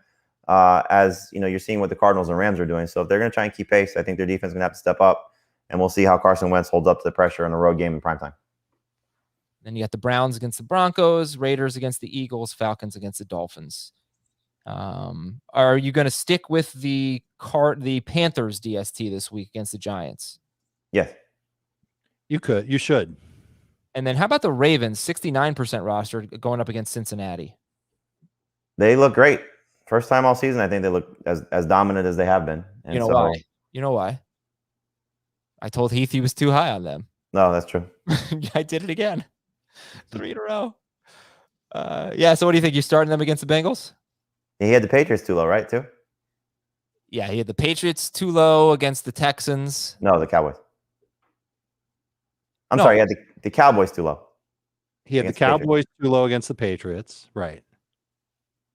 as you're seeing what the Cardinals and Rams are doing. So if they're going to try and keep pace, I think their defense is going to have to step up, and we'll see how Carson Wentz holds up to the pressure in a road game in primetime. Then you got the Browns against the Broncos, Raiders against the Eagles, Falcons against the Dolphins. Are you going to stick with the Panthers DST this week against the Giants? Yes. You should. And then how about the Ravens, 69% roster going up against Cincinnati? They look great. First time all season, I think they look as dominant as they have been. And why? You know why? I told Heath he was too high on them. No, that's true. I did it again. 3 in a row. So what do you think? You starting them against the Bengals? He had the Patriots too low, right? Too? Yeah, he had the Patriots too low against the Texans. No, the Cowboys. I'm sorry, he had the Cowboys too low. He had the Cowboys too low against the Patriots. Right.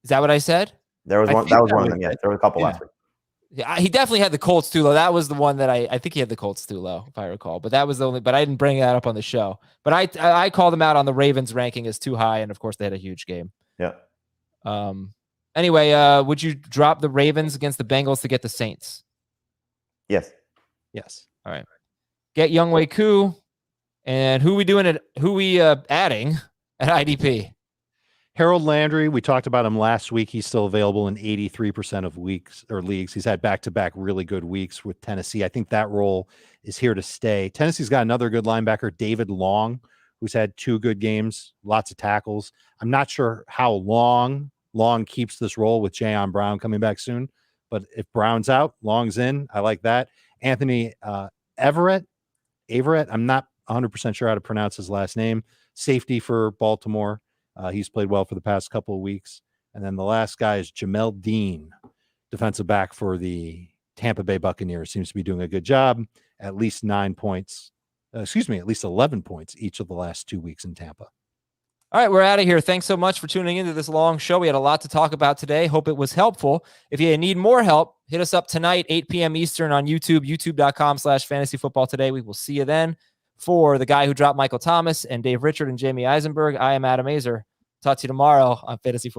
Is that what I said? There was one. That was one of them. Yeah, there were a couple last week. Yeah, he definitely had the Colts too low. That was the one that I think he had the Colts too low, if I recall. But that was the only. But I didn't bring that up on the show. But I called them out on the Ravens ranking as too high, and of course they had a huge game. Yeah. Anyway, would you drop the Ravens against the Bengals to get the Saints? Yes. Yes. All right. Get Younghoe Koo, and who we adding at IDP? Harold Landry, we talked about him last week. He's still available in 83% of weeks or leagues. He's had back-to-back really good weeks with Tennessee. I think that role is here to stay. Tennessee's got another good linebacker, David Long, who's had 2 good games, lots of tackles. I'm not sure how long keeps this role with Jayon Brown coming back soon, but if Brown's out, Long's in. I like that. Anthony Averett, I'm not 100% sure how to pronounce his last name. Safety for Baltimore. He's played well for the past couple of weeks. And then the last guy is Jamel Dean, defensive back for the Tampa Bay Buccaneers. Seems to be doing a good job. At least 11 points each of the last 2 weeks in Tampa. All right, we're out of here. Thanks so much for tuning into this long show. We had a lot to talk about today. Hope it was helpful. If you need more help, hit us up tonight, 8 p.m. Eastern on YouTube, youtube.com/fantasyfootballtoday. We will see you then. For the guy who dropped Michael Thomas and Dave Richard and Jamie Eisenberg, I am Adam Azer. Talk to you tomorrow on Fantasy Football.